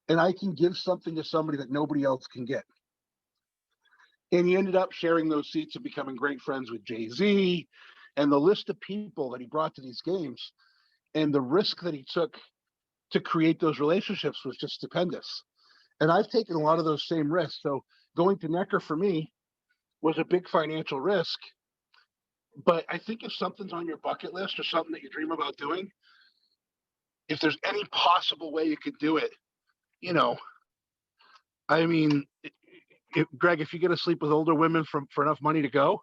and I can give something to somebody that nobody else can get. And he ended up sharing those seats and becoming great friends with Jay-Z, and the list of people that he brought to these games and the risk that he took to create those relationships was just stupendous. And I've taken a lot of those same risks. So going to Necker for me was a big financial risk. But I think if something's on your bucket list or something that you dream about doing, if there's any possible way you could do it, I mean, Greg, if you get to sleep with older women for enough money to go,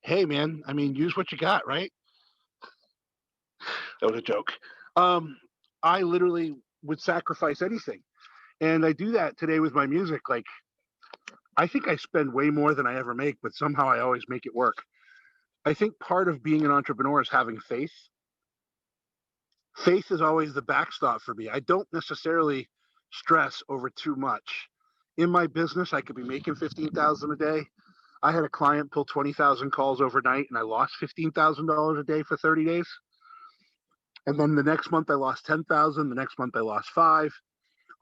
hey, man, I mean, use what you got, right? That was a joke. I literally would sacrifice anything. And I do that today with my music. Like, I think I spend way more than I ever make, but somehow I always make it work. I think part of being an entrepreneur is having faith. Faith is always the backstop for me. I don't necessarily stress over too much. In my business, I could be making $15,000 a day. I had a client pull 20,000 calls overnight, and I lost $15,000 a day for 30 days. And then the next month I lost 10,000. The next month I lost 5.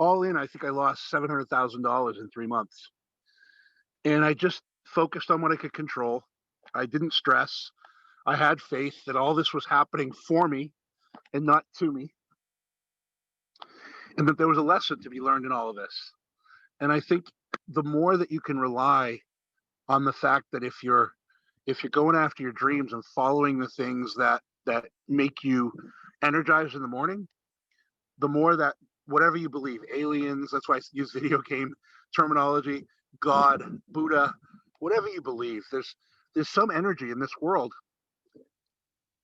All in, I think I lost $700,000 in 3 months. And I just focused on what I could control. I didn't stress. I had faith that all this was happening for me and not to me. And that there was a lesson to be learned in all of this. And I think the more that you can rely on the fact that if you're going after your dreams and following the things that make you energized in the morning, the more that whatever you believe, aliens, that's why I use video game terminology, God, Buddha, whatever you believe, there's some energy in this world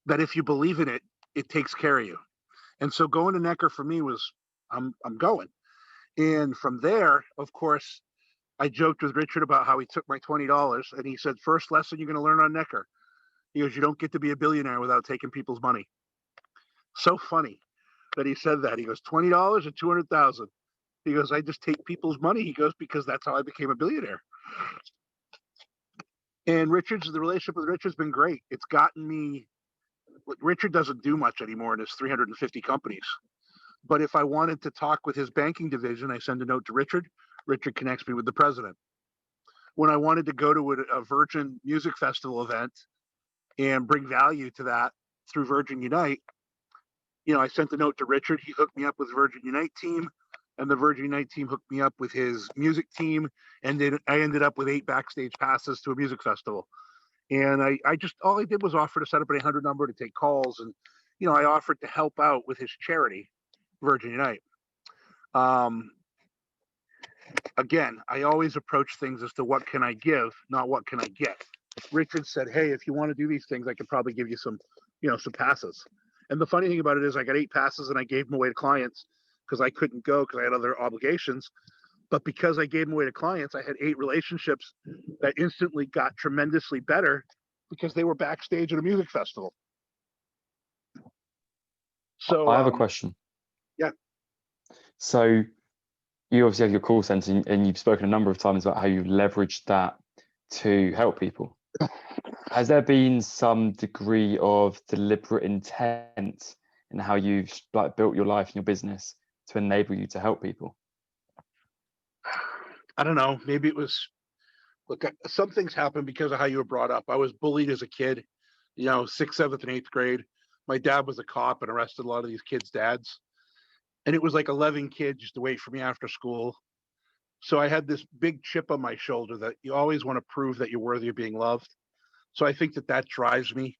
that if you believe in it, it takes care of you. And so going to Necker for me was, I'm going. And from there, of course, I joked with Richard about how he took my $20 and he said, first lesson you're going to learn on Necker. He goes, you don't get to be a billionaire without taking people's money. So funny that he said that. He goes, $20 or 200,000. He goes, I just take people's money. He goes, because that's how I became a billionaire. And the relationship with Richard's been great. It's gotten me, Richard doesn't do much anymore in his 350 companies. But if I wanted to talk with his banking division, I send a note to Richard. Richard connects me with the president. When I wanted to go to a Virgin Music Festival event and bring value to that through Virgin Unite, I sent a note to Richard. He hooked me up with the Virgin Unite team, and the Virgin Unite team hooked me up with his music team. And then I ended up with 8 backstage passes to a music festival. And I just, all I did was offer to set up an 800 number to take calls. And, I offered to help out with his charity, Virgin Unite. Again, I always approach things as to what can I give, not what can I get. Richard said, hey, if you want to do these things, I could probably give you some passes. And the funny thing about it is I got 8 passes and I gave them away to clients because I couldn't go because I had other obligations. But because I gave them away to clients, I had 8 relationships that instantly got tremendously better because they were backstage at a music festival. So I have a question. Yeah. So you obviously have your call center and you've spoken a number of times about how you've leveraged that to help people. Has there been some degree of deliberate intent in how you've built your life and your business to enable you to help people? I don't know. Maybe it was, look, some things happen because of how you were brought up. I was bullied as a kid, 6th, 7th, and 8th grade. My dad was a cop and arrested a lot of these kids' dads. And it was like 11 kids used to wait for me after school. So I had this big chip on my shoulder that you always want to prove that you're worthy of being loved. So I think that drives me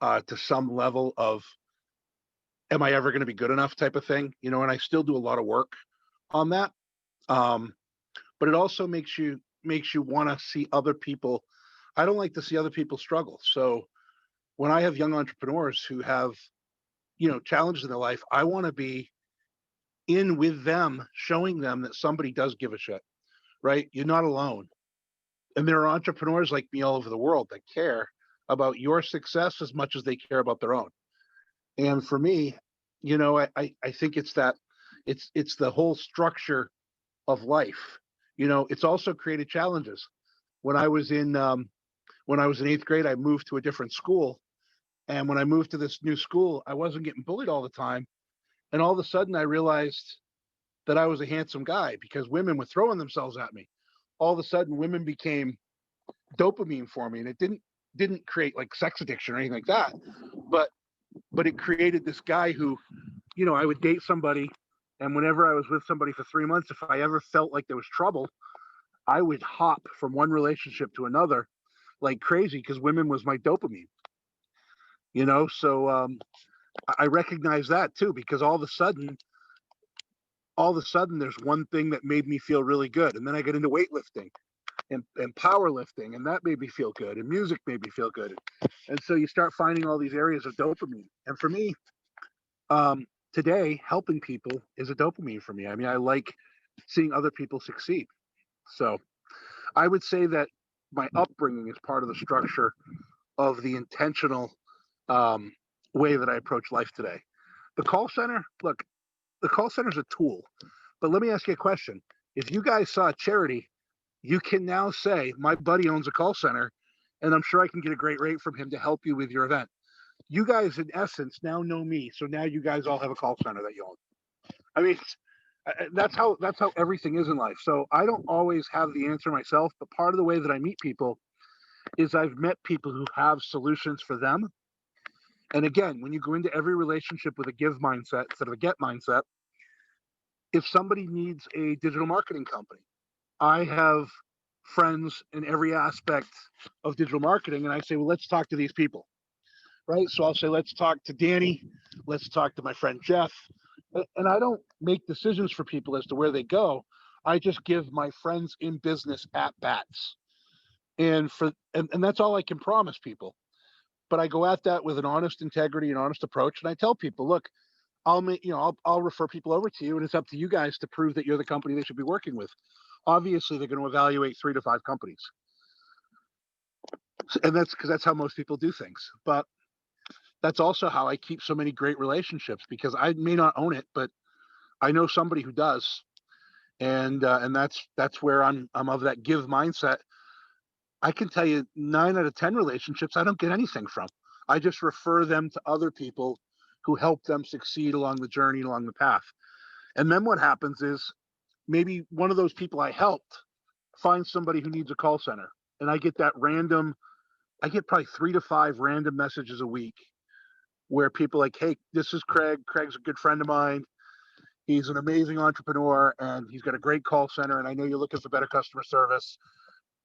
to some level of, am I ever going to be good enough type of thing? And I still do a lot of work on that. But but it also makes you want to see other people. I don't like to see other people struggle. So when I have young entrepreneurs who have, challenges in their life, I want to be in with them, showing them that somebody does give a shit, right? You're not alone. And there are entrepreneurs like me all over the world that care about your success as much as they care about their own. And for me, I think it's that it's the whole structure of life. It's also created challenges. When I was in 8th grade, I moved to a different school. And when I moved to this new school, I wasn't getting bullied all the time. And all of a sudden I realized that I was a handsome guy because women were throwing themselves at me. All of a sudden women became dopamine for me. And it didn't create like sex addiction or anything like that. But it created this guy who, I would date somebody, and whenever I was with somebody for 3 months, if I ever felt like there was trouble, I would hop from one relationship to another like crazy because women was my dopamine. So I recognize that too, because all of a sudden there's one thing that made me feel really good. And then I get into weightlifting and powerlifting, and that made me feel good, and music made me feel good. And so you start finding all these areas of dopamine. And for me, today, helping people is a dopamine for me. I mean, I like seeing other people succeed. So I would say that my upbringing is part of the structure of the intentional way that I approach life today. The call center, look, the call center is a tool. But let me ask you a question. If you guys saw Charity, you can now say, my buddy owns a call center, and I'm sure I can get a great rate from him to help you with your event. You guys, in essence, now know me. So now you guys all have a call center that you own. I mean, that's how everything is in life. So I don't always have the answer myself, but part of the way that I meet people is I've met people who have solutions for them. And again, when you go into every relationship with a give mindset instead of a get mindset, if somebody needs a digital marketing company, I have friends in every aspect of digital marketing, and I say, well, let's talk to these people, right? So I'll say, let's talk to Danny, let's talk to my friend Jeff. And I don't make decisions for people as to where they go. I just give my friends in business at bats. And that's all I can promise people. But I go at that with an honest integrity and honest approach. And I tell people, look, I'll refer people over to you, and it's up to you guys to prove that you're the company they should be working with. Obviously, they're going to evaluate 3 to 5 companies. And that's because that's how most people do things. But that's also how I keep so many great relationships, because I may not own it, but I know somebody who does. And that's where I'm of that give mindset. I can tell you 9 out of 10 relationships I don't get anything from. I just refer them to other people who help them succeed along the journey, along the path. And then what happens is maybe one of those people I helped finds somebody who needs a call center. And I get probably 3 to 5 random messages a week where people are like, hey, this is Craig. Craig's a good friend of mine. He's an amazing entrepreneur, and he's got a great call center. And I know you're looking for better customer service.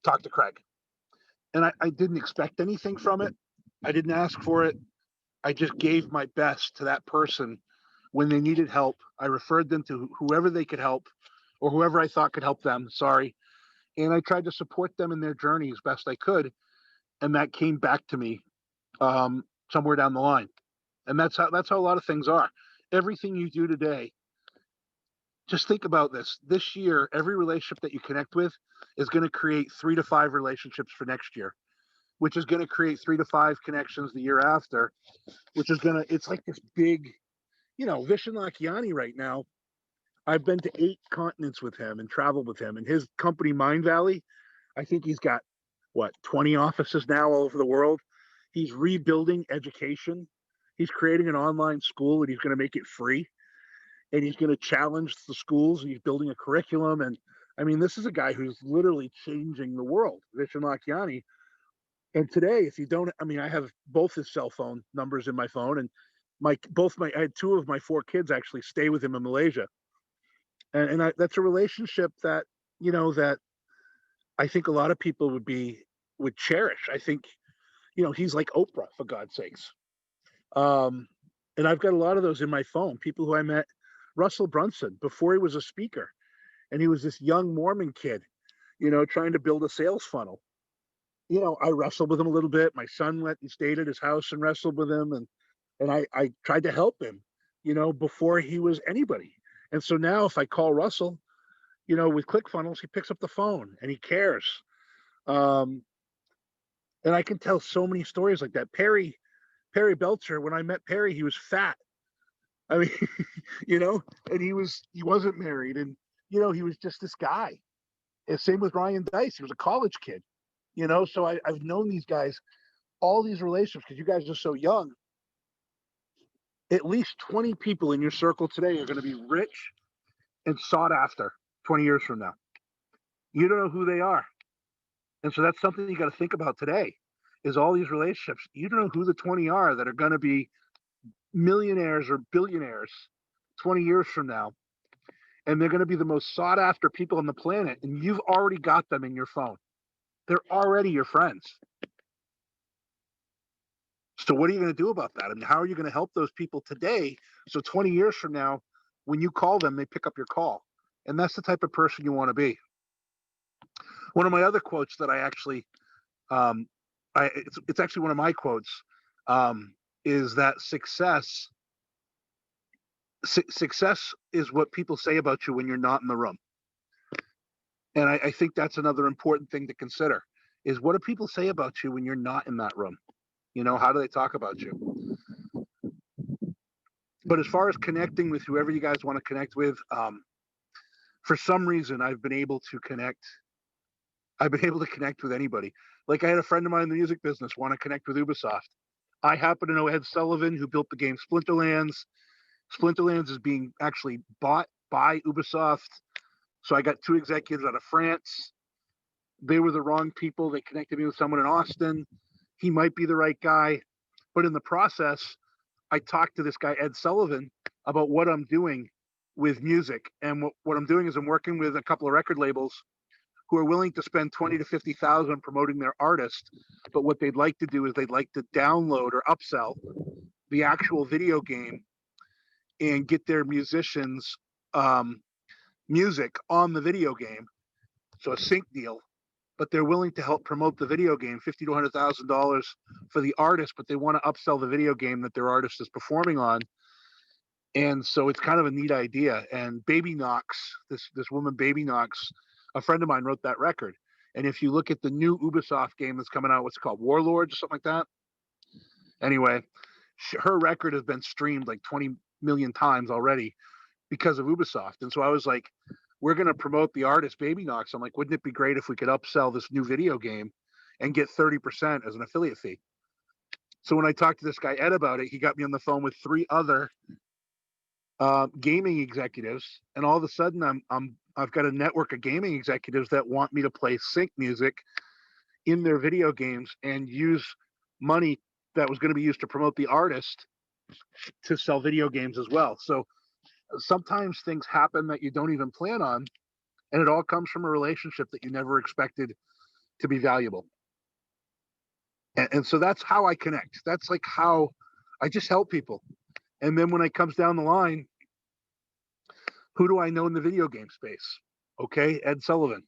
Talk to Craig. And I didn't expect anything from it. I didn't ask for it. I just gave my best to that person when they needed help. I referred them to whoever they could help, or whoever I thought could help them. Sorry. And I tried to support them in their journey as best I could. And that came back to me somewhere down the line. And that's how a lot of things are. Everything you do today, just think about this. This year, every relationship that you connect with is going to create 3 to 5 relationships for next year, which is going to create 3 to 5 connections the year after, which is it's like this big, Vishen Lakhiani right now. I've been to 8 continents with him and traveled with him, and his company, Mind Valley, I think he's got 20 offices now all over the world. He's rebuilding education. He's creating an online school, and he's going to make it free. And he's going to challenge the schools, and he's building a curriculum. And I mean, this is a guy who's literally changing the world, Vishen Lakhiani. And today, if you don't, I have both his cell phone numbers in my phone, and I had 2 of my 4 kids actually stay with him in Malaysia. And that's a relationship that, that I think a lot of people would cherish. I think, he's like Oprah, for God's sakes. And I've got a lot of those in my phone. People who I met, Russell Brunson, before he was a speaker, and he was this young Mormon kid, trying to build a sales funnel. I wrestled with him a little bit. My son went and stayed at his house and wrestled with him, and I tried to help him, before he was anybody. And so now if I call Russell, with ClickFunnels, he picks up the phone and he cares. And I can tell so many stories like that. Perry Belcher, when I met Perry, he was fat. I mean, and he wasn't married, and he was just this guy. And same with Ryan Dice. He was a college kid, so I've known these guys, all these relationships, because you guys are so young. At least 20 people in your circle today are going to be rich and sought after 20 years from now. You don't know who they are. And so that's something you got to think about today, is all these relationships. You don't know who the 20 are that are going to be millionaires or billionaires 20 years from now. And they're going to be the most sought after people on the planet. And you've already got them in your phone. They're already your friends. So what are you going to do about that? I mean, how are you going to help those people today? So 20 years from now, when you call them, they pick up your call. And that's the type of person you want to be. One of my other quotes that I actually, it's actually one of my quotes, is that success is what people say about you when you're not in the room. And I think that's another important thing to consider, is what do people say about you when you're not in that room? How do they talk about you? But as far as connecting with whoever you guys want to connect with, for some reason, I've been able to connect with anybody. Like, I had a friend of mine in the music business want to connect with Ubisoft. I happen to know Ed Sullivan, who built the game Splinterlands. Splinterlands is being actually bought by Ubisoft. So I got 2 executives out of France. They were the wrong people. They connected me with someone in Austin. He might be the right guy. But in the process, I talked to this guy, Ed Sullivan, about what I'm doing with music. And what I'm doing is I'm working with a couple of record labels who are willing to spend $20,000 to $50,000 promoting their artist. But what they'd like to do is they'd like to download or upsell the actual video game and get their musicians music on the video game. So a sync deal. But they're willing to help promote the video game, $50,000 to $100,000 for the artist, but they want to upsell the video game that their artist is performing on. And so it's kind of a neat idea. And Baby Knox, this woman, Baby Knox, a friend of mine wrote that record. And if you look at the new Ubisoft game that's coming out, what's it called, Warlords or something like that? Anyway, her record has been streamed like 20 million times already because of Ubisoft. And so I was like, we're going to promote the artist Baby Knox. I'm like, wouldn't it be great if we could upsell this new video game and get 30% as an affiliate fee? So when I talked to this guy, Ed, about it, he got me on the phone with 3 other gaming executives. And all of a sudden I've got a network of gaming executives that want me to play sync music in their video games and use money that was going to be used to promote the artist to sell video games as well. So sometimes things happen that you don't even plan on, and it all comes from a relationship that you never expected to be valuable. And so that's how I connect. That's like how I just help people. And then when it comes down the line, who do I know in the video game space? Okay, Ed Sullivan.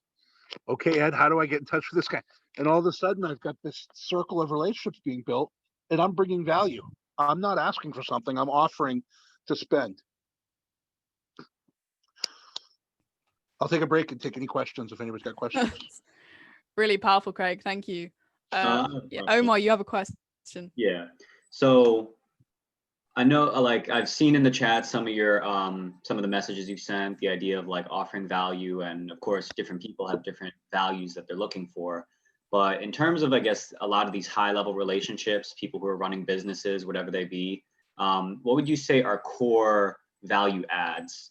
Okay, Ed, how do I get in touch with this guy? And all of a sudden, I've got this circle of relationships being built, and I'm bringing value. I'm not asking for something. I'm offering to spend. I'll take a break and take any questions if anybody's got questions. Really powerful, Craig. Thank you. Yeah, Omar, you have a question. Yeah. So I know, like, I've seen in the chat some of your some of the messages you've sent, the idea of like offering value, and of course different people have different values that they're looking for. But in terms of, I guess, a lot of these high level relationships, people who are running businesses, whatever they be, what would you say are core value adds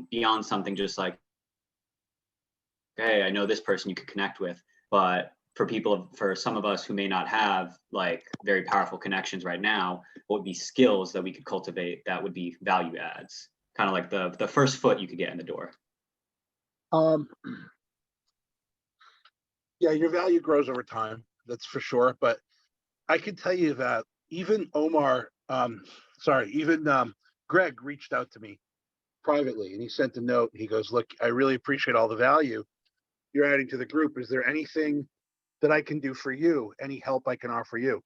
beyond something just like, hey, I know this person you could connect with, but for some of us who may not have like very powerful connections right now, what would be skills that we could cultivate that would be value adds? Kind of like the first foot you could get in the door. Yeah, your value grows over time, that's for sure. But I can tell you that even Greg reached out to me privately, and he sent a note. He goes, look, I really appreciate all the value you're adding to the group. Is there anything that I can do for you? Any help I can offer you?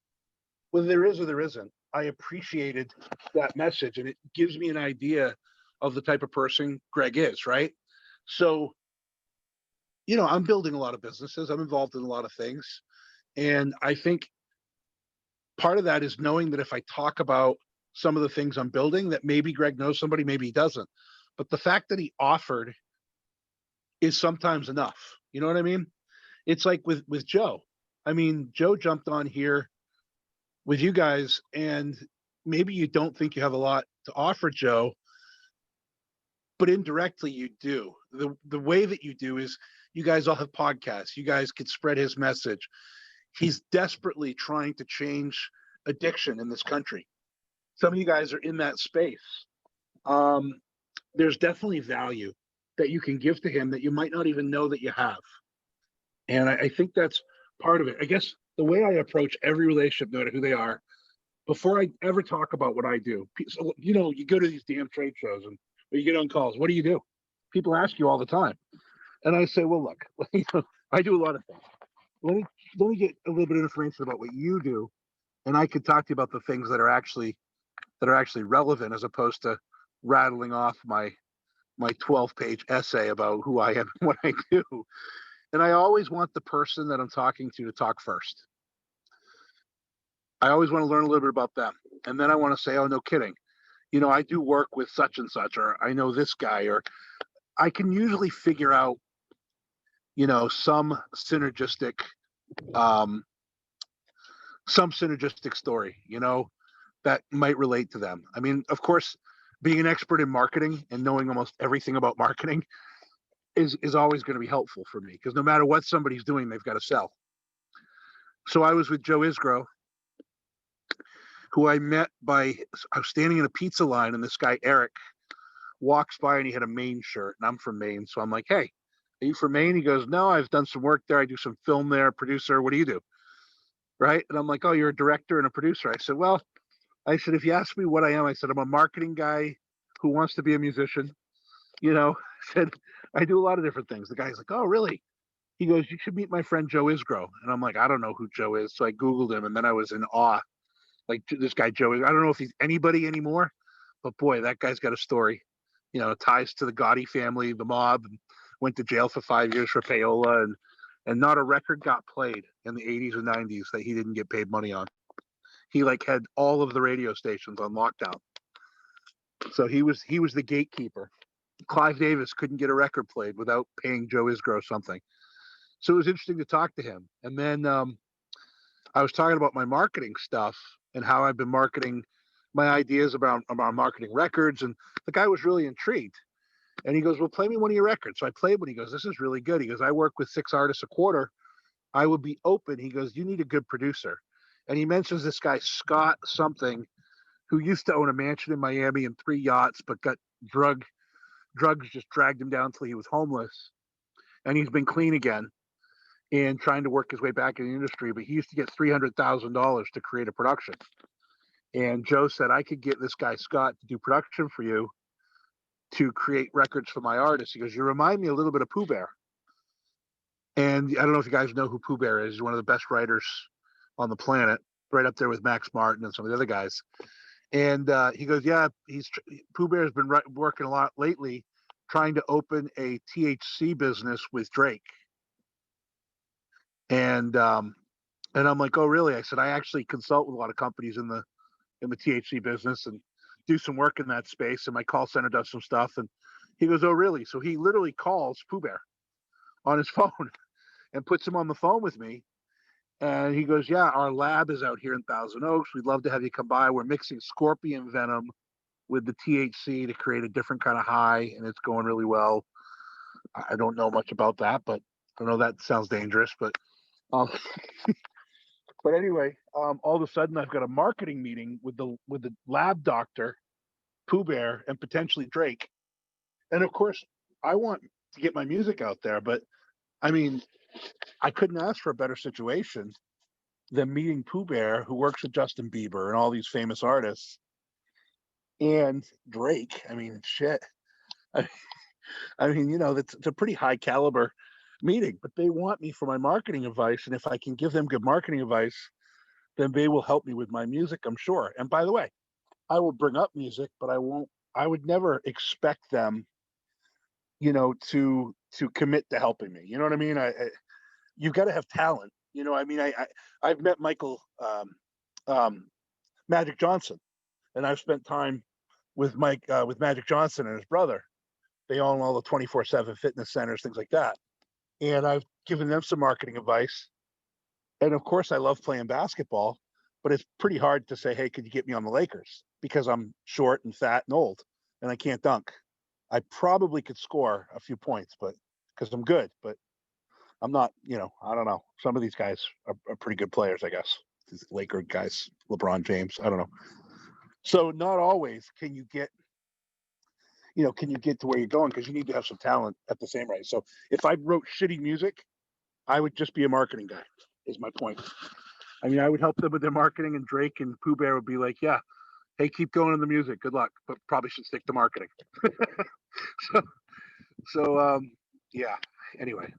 Whether there is or there isn't, I appreciated that message, and it gives me an idea of the type of person Greg is, right? So, you know, I'm building a lot of businesses. I'm involved in a lot of things. And I think part of that is knowing that if I talk about some of the things I'm building, that maybe Greg knows somebody, maybe he doesn't. But the fact that he offered is sometimes enough. You know what I mean? It's like with Joe. I mean, Joe jumped on here with you guys, and maybe you don't think you have a lot to offer Joe, but indirectly you do. The way that you do is you guys all have podcasts. You guys could spread his message. He's desperately trying to change addiction in this country. Some of you guys are in that space. There's definitely value that you can give to him that you might not even know that you have. And I think that's part of it. I guess the way I approach every relationship, no matter who they are, before I ever talk about what I do, so, you know, you go to these damn trade shows and or you get on calls. What do you do? People ask you all the time. And I say, well, look, I do a lot of things. Let me get a little bit of information about what you do, and I could talk to you about the things that are actually relevant, as opposed to rattling off my 12-page essay about who I am and what I do. And I always want the person that I'm talking to talk first. I always want to learn a little bit about them. And then I want to say, oh, no kidding. You know, I do work with such and such, or I know this guy, or I can usually figure out, you know, some synergistic story, you know, that might relate to them. I mean, of course, being an expert in marketing and knowing almost everything about marketing is always going to be helpful for me, because no matter what somebody's doing, they've got to sell. So I was with Joe Isgro, who I met I was standing in a pizza line, and this guy, Eric, walks by, and he had a Maine shirt, and I'm from Maine. So I'm like, hey, are you from Maine? He goes, no, I've done some work there. I do some film there, producer. What do you do? Right. And I'm like, oh, you're a director and a producer. I said, well, if you ask me what I am, I said, I'm a marketing guy who wants to be a musician. You know, I said, I do a lot of different things. The guy's like, oh, really? He goes, you should meet my friend Joe Isgro. And I'm like, I don't know who Joe is. So I Googled him, and then I was in awe. Like, this guy, Joe, I don't know if he's anybody anymore, but boy, that guy's got a story. You know, ties to the Gotti family, the mob, and went to jail for 5 years for payola, and not a record got played in the 80s or 90s that he didn't get paid money on. He like had all of the radio stations on lockdown. So he was the gatekeeper. Clive Davis couldn't get a record played without paying Joe Isgro something. So it was interesting to talk to him. And then I was talking about my marketing stuff and how I've been marketing my ideas about marketing records. And the guy was really intrigued. And he goes, well, play me one of your records. So I played one. He goes, this is really good. He goes, I work with 6 artists a quarter. I would be open. He goes, you need a good producer. And he mentions this guy, Scott something, who used to own a mansion in Miami and 3 yachts, but got drugs just dragged him down until he was homeless. And he's been clean again and trying to work his way back in the industry. But he used to get $300,000 to create a production. And Joe said, I could get this guy, Scott, to do production for you to create records for my artists. He goes, you remind me a little bit of Pooh Bear. And I don't know if you guys know who Pooh Bear is. He's one of the best writers on the planet, right up there with Max Martin and some of the other guys. And he goes, yeah, Pooh Bear has been working a lot lately, trying to open a THC business with Drake. And I'm like, oh, really? I said, I actually consult with a lot of companies in the THC business and do some work in that space. And my call center does some stuff. And he goes, oh, really? So he literally calls Pooh Bear on his phone and puts him on the phone with me. And he goes, yeah, our lab is out here in Thousand Oaks. We'd love to have you come by. We're mixing scorpion venom with the THC to create a different kind of high, and it's going really well. I don't know much about that, but I know that sounds dangerous. But but anyway, all of a sudden I've got a marketing meeting with the lab doctor, Pooh Bear, and potentially Drake. And of course, I want to get my music out there, but I mean, I couldn't ask for a better situation than meeting Pooh Bear, who works with Justin Bieber and all these famous artists, and Drake. I mean, shit. I, I mean, you know, it's a pretty high caliber meeting, but they want me for my marketing advice. And if I can give them good marketing advice, then they will help me with my music, I'm sure. And by the way, I will bring up music, but I would never expect them, you know, to commit to helping me. You know what I mean? You've got to have talent. You know, I mean, I've met Michael um, Magic Johnson, and I've spent time with with Magic Johnson and his brother. They own all the 24/7 fitness centers, things like that. And I've given them some marketing advice. And of course, I love playing basketball, but it's pretty hard to say, hey, could you get me on the Lakers? Because I'm short and fat and old and I can't dunk. I probably could score a few points, but because I'm good, but I'm not, you know, I don't know. Some of these guys are pretty good players, I guess. These Laker guys, LeBron James, I don't know. So not always can you get, you know, can you get to where you're going, because you need to have some talent at the same rate. So if I wrote shitty music, I would just be a marketing guy, is my point. I mean, I would help them with their marketing, and Drake and Pooh Bear would be like, yeah, hey, keep going in the music. Good luck, but probably should stick to marketing. so yeah, anyway.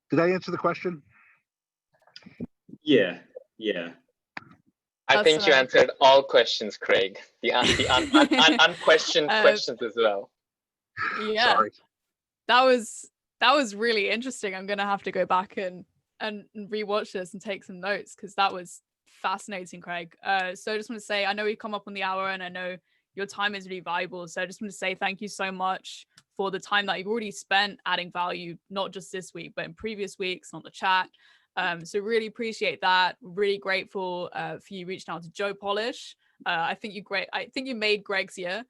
Did I answer the question? Yeah, yeah. I think you answered all questions, Craig. The unquestioned questions as well. Yeah. Sorry. That was really interesting. I'm gonna have to go back and rewatch this and take some notes, because that was fascinating, Craig. So I just want to say, I know we've come up on the hour and I know your time is really valuable. So I just want to say thank you so much for the time that you've already spent adding value, not just this week, but in previous weeks on the chat. So really appreciate that. Really grateful for you reaching out to Joe Polish. I think you made Greg's year,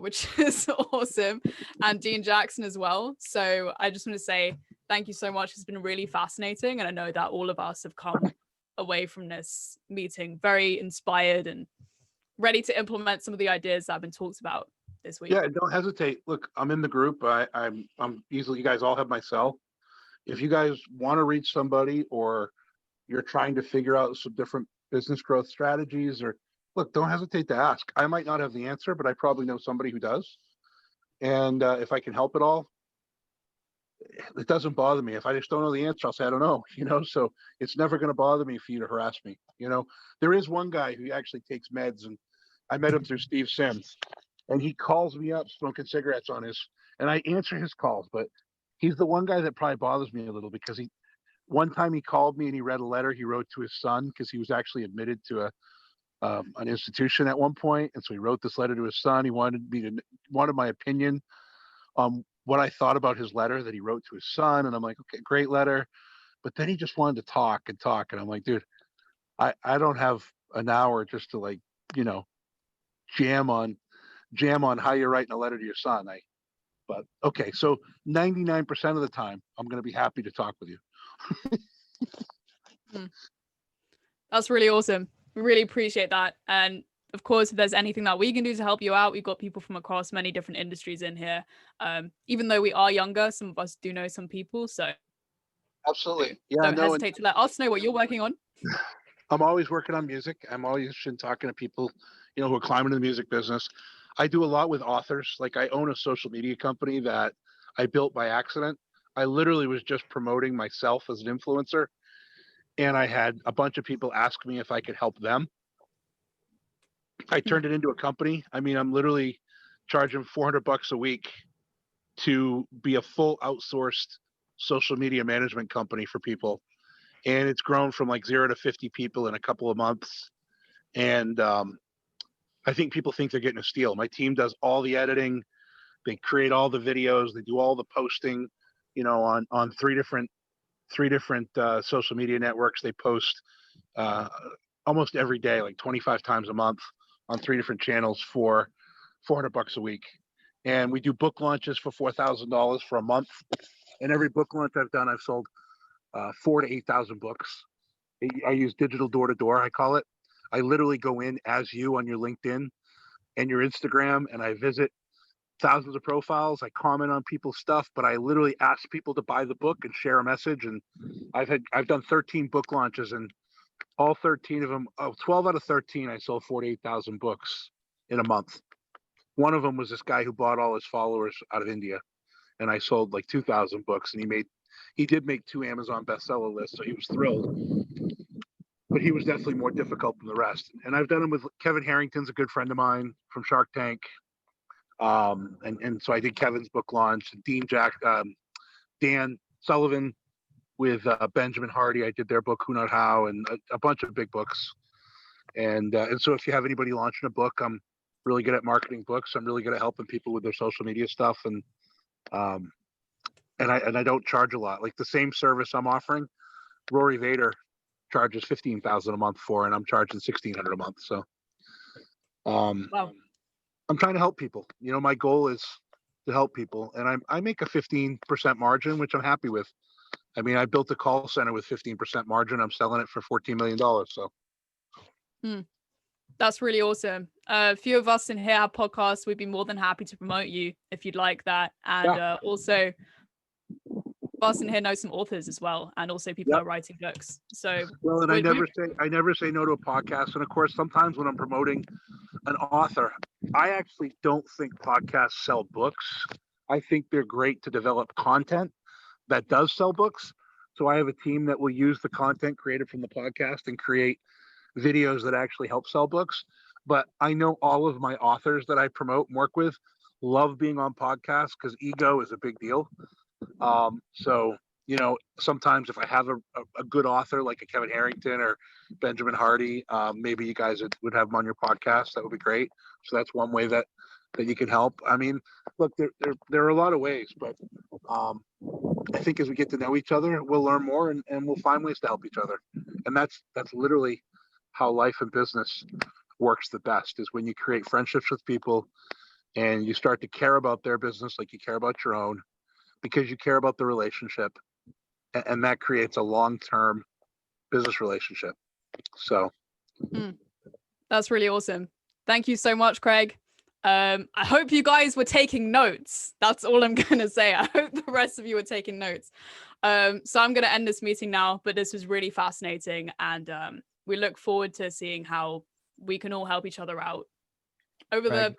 which is awesome, and Dean Jackson as well. So I just want to say thank you so much. It's been really fascinating, and I know that all of us have come away from this meeting very inspired and ready to implement some of the ideas that have been talked about this week. Yeah, don't hesitate. Look, I'm in the group. I'm easily. You guys all have my cell. If you guys want to reach somebody, or you're trying to figure out some different business growth strategies, or look, don't hesitate to ask. I might not have the answer, but I probably know somebody who does. And if I can help at all, it doesn't bother me. If I just don't know the answer, I'll say I don't know. You know, so it's never going to bother me for you to harass me. You know, there is one guy who actually takes meds, and I met him through Steve Sims, and he calls me up smoking cigarettes on his, and I answer his calls, but he's the one guy that probably bothers me a little, because one time he called me and he read a letter he wrote to his son, because he was actually admitted to an institution at one point, and so he wrote this letter to his son. He wanted my opinion on what I thought about his letter that he wrote to his son, and I'm like, okay, great letter, but then he just wanted to talk, and I'm like, dude, I don't have an hour just to, like, you know, jam on how you're writing a letter to your son. But okay, so 99% of the time, I'm going to be happy to talk with you. That's really awesome. We really appreciate that. And of course, if there's anything that we can do to help you out, we've got people from across many different industries in here. Even though we are younger, some of us do know some people. So absolutely, yeah, don't hesitate to let us know what you're working on. I'm always working on music. I'm always talking to people, you know, who are climbing in the music business. I do a lot with authors. Like, I own a social media company that I built by accident. I literally was just promoting myself as an influencer, and I had a bunch of people ask me if I could help them. I turned it into a company. I mean, I'm literally charging $400 a week to be a full outsourced social media management company for people. And it's grown from like 0 to 50 people in a couple of months. And I think people think they're getting a steal. My team does all the editing. They create all the videos. They do all the posting, you know, on three different social media networks. They post almost every day, like 25 times a month, on 3 different channels for $400 a week. And we do book launches for $4,000 for a month. And every book launch I've done, I've sold 4,000 to 8,000 books. I use digital door to door, I call it. I literally go in as you on your LinkedIn and your Instagram, and I visit thousands of profiles. I comment on people's stuff, but I literally ask people to buy the book and share a message. And I've done 13 book launches, and all 13 of them, 12 out of 13, I sold 48,000 books in a month. One of them was this guy who bought all his followers out of India, and I sold like 2,000 books, and he did make 2 Amazon bestseller lists, so he was thrilled. But he was definitely more difficult than the rest. And I've done them with Kevin Harrington's a good friend of mine from Shark Tank. And so I did Kevin's book launch. Dan Sullivan with Benjamin Hardy. I did their book Who Not How, and a bunch of big books. And so if you have anybody launching a book, I'm really good at marketing books. I'm really good at helping people with their social media stuff. And I don't charge a lot. Like the same service I'm offering, Rory Vader charges $15,000 a month for, and I'm charging $1,600 a month. So Wow. I'm trying to help people. You know, my goal is to help people, and I make a 15% margin, which I'm happy with. I mean, I built a call center with 15% margin. I'm selling it for $14 million. So that's really awesome. A few of us in here have podcasts. We'd be more than happy to promote you if you'd like that. And also, us in here know some authors as well, and also people are writing books. So well, and I never say no to a podcast. And of course, sometimes when I'm promoting an author, I actually don't think podcasts sell books. I think they're great to develop content that does sell books. So I have a team that will use the content created from the podcast and create videos that actually help sell books. But I know all of my authors that I promote and work with love being on podcasts because ego is a big deal. So, you know, sometimes if I have a good author like a Kevin Harrington or Benjamin Hardy, maybe you guys would have them on your podcast. That would be great. So that's one way that you can help. I mean, look, there are a lot of ways, but I think as we get to know each other, we'll learn more and we'll find ways to help each other. And that's literally how life and business works the best, is when you create friendships with people and you start to care about their business like you care about your own, because you care about the relationship, and that creates a long-term business relationship. So that's really awesome. Thank you so much, Craig. I hope you guys were taking notes. That's all I'm going to say. I hope the rest of you were taking notes. So I'm going to end this meeting now, but this was really fascinating. And we look forward to seeing how we can all help each other out over the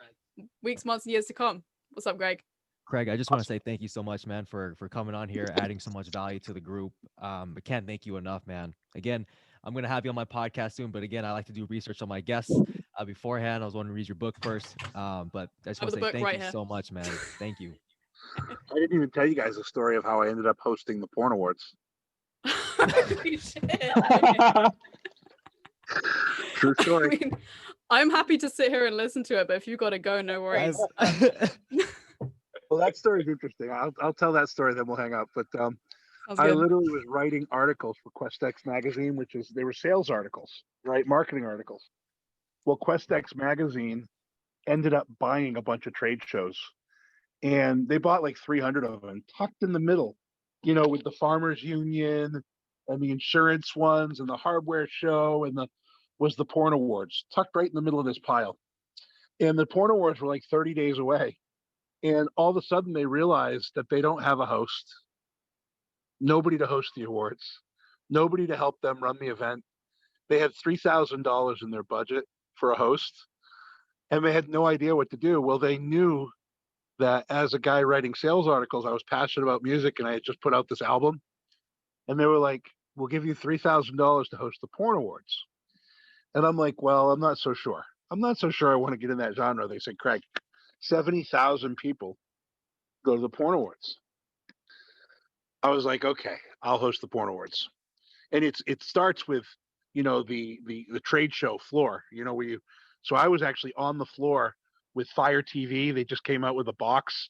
weeks, months, and years to come. What's up, Greg? Craig, I just want to say thank you so much, man, for coming on here, adding so much value to the group. I can't thank you enough, man. Again, I'm going to have you on my podcast soon, but again, I like to do research on my guests beforehand. I was wanting to read your book first, but I just want to say thank you so much, man. Thank you. I didn't even tell you guys the story of how I ended up hosting the Porn Awards. Holy shit. True story. I mean, I'm happy to sit here and listen to it, but if you got to go, no worries. Well, that story is interesting. I'll tell that story, then we'll hang up. But I literally was writing articles for QuestX magazine, they were sales articles, right? Marketing articles. Well, QuestX magazine ended up buying a bunch of trade shows, and they bought like 300 of them, tucked in the middle, you know, with the Farmers Union and the insurance ones and the hardware show and was the Porn Awards, tucked right in the middle of this pile. And the Porn Awards were like 30 days away. And all of a sudden they realized that they don't have a host, nobody to host the awards, nobody to help them run the event. They had $3,000 in their budget for a host, and they had no idea what to do. Well, they knew that as a guy writing sales articles, I was passionate about music, and I had just put out this album. And they were like, we'll give you $3,000 to host the Porn Awards. And I'm like, well, I'm not so sure. I'm not so sure I want to get in that genre. They said, Craig, 70,000 people go to the Porn Awards. I was like, okay, I'll host the Porn Awards. And it starts with, you know, the trade show floor, you know, so I was actually on the floor with Fire TV. They just came out with a box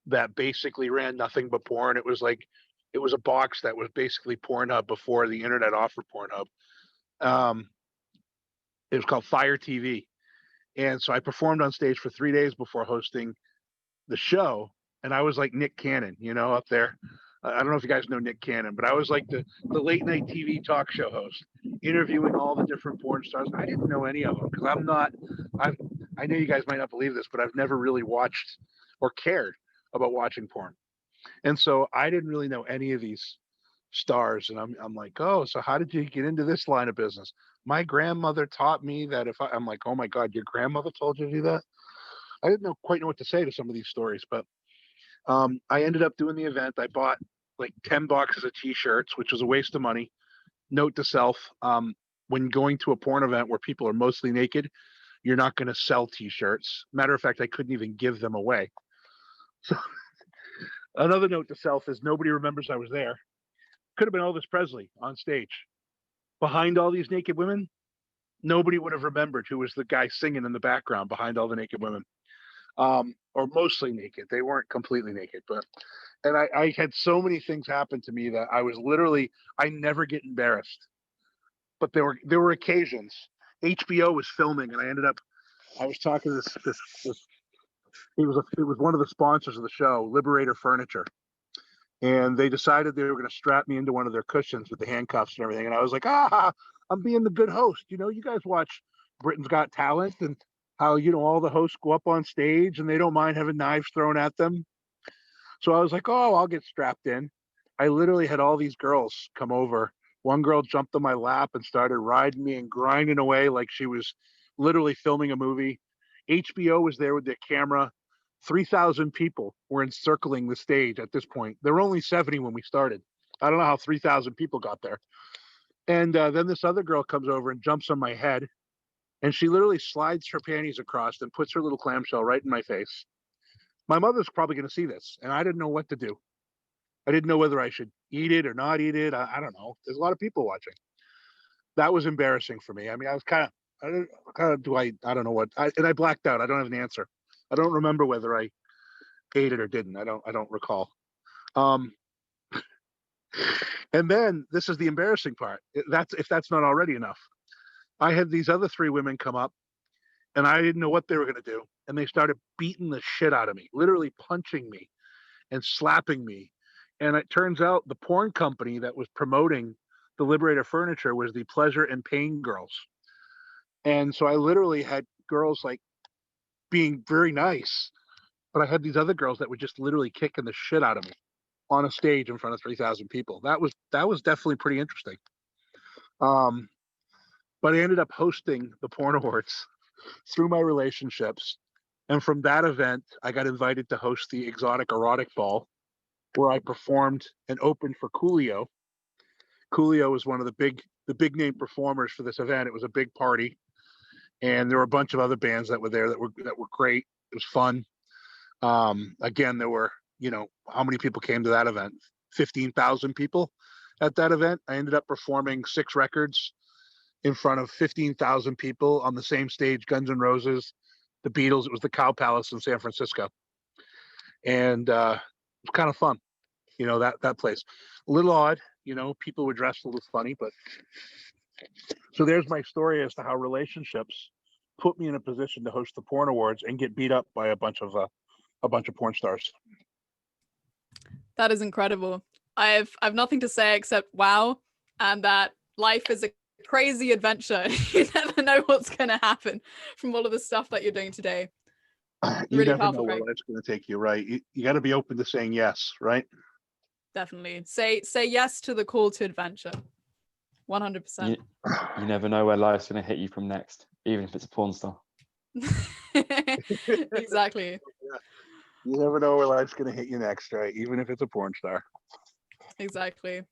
that basically ran nothing but porn. It was a box that was basically Pornhub before the internet offered Pornhub. It was called Fire TV. And so I performed on stage for 3 days before hosting the show. And I was like Nick Cannon, you know, up there. I don't know if you guys know Nick Cannon, but I was like the late night TV talk show host, interviewing all the different porn stars. I didn't know any of them because I know you guys might not believe this, but I've never really watched or cared about watching porn. And so I didn't really know any of these stars. And I'm like, oh, so how did you get into this line of business? My grandmother taught me that I'm like, oh my God, your grandmother told you to do that? I didn't quite know what to say to some of these stories, but I ended up doing the event. I bought like 10 boxes of t-shirts, which was a waste of money. Note to self, when going to a porn event where people are mostly naked, you're not going to sell t-shirts. Matter of fact, I couldn't even give them away. So another note to self is nobody remembers I was there. Could have been Elvis Presley on stage. Behind all these naked women, nobody would have remembered who was the guy singing in the background behind all the naked women. Or mostly naked. They weren't completely naked, and I had so many things happen to me that I was literally, I never get embarrassed, but there were occasions. HBO was filming, and I was talking to this it was one of the sponsors of the show, Liberator Furniture, and they decided they were going to strap me into one of their cushions with the handcuffs and everything, and I was like, I'm being the good host. You guys watch Britain's Got Talent, and how all the hosts go up on stage and they don't mind having knives thrown at them. So I was like, oh, I'll get strapped in. I literally had all these girls come over. One girl jumped on my lap and started riding me and grinding away like she was literally filming a movie. HBO was there with their camera. 3,000 people were encircling the stage at this point. There were only 70 when we started. I don't know how 3,000 people got there. And then this other girl comes over and jumps on my head. And she literally slides her panties across and puts her little clamshell right in my face. My mother's probably going to see this, and I didn't know what to do. I didn't know whether I should eat it or not eat it. I don't know. There's a lot of people watching. That was embarrassing for me. I mean, I was I don't know what. And I blacked out. I don't have an answer. I don't remember whether I ate it or didn't. I don't recall. And then this is the embarrassing part. If that's not already enough. I had these other 3 women come up, and I didn't know what they were going to do. And they started beating the shit out of me, literally punching me and slapping me. And it turns out the porn company that was promoting the Liberator Furniture was the Pleasure and Pain Girls. And so I literally had girls like being very nice, but I had these other girls that were just literally kicking the shit out of me on a stage in front of 3,000 people. That was definitely pretty interesting. But I ended up hosting the Porn Awards through my relationships. And from that event, I got invited to host the Exotic Erotic Ball, where I performed and opened for Coolio. Coolio was one of the big name performers for this event. It was a big party. And there were a bunch of other bands that were there that were great. It was fun. Again, there were, how many people came to that event? 15,000 people at that event. I ended up performing 6 records in front of 15,000 people on the same stage, Guns N' Roses, the Beatles. It was the Cow Palace in San Francisco. And it was kind of fun, that place. A little odd, people were dressed a little funny, but so there's my story as to how relationships put me in a position to host the Porn Awards and get beat up by a bunch of porn stars. That is incredible. I've nothing to say except wow, and that life is a crazy adventure. You never know what's going to happen from all of the stuff that you're doing today. You Really never powerful, know where Craig. life's going to take you, right? You got to be open to saying yes, right? Definitely. Say yes to the call to adventure. 100%. You never know where life's going to hit you from next, even if it's a porn star. Exactly. Yeah. You never know where life's going to hit you next, right? Even if it's a porn star. Exactly.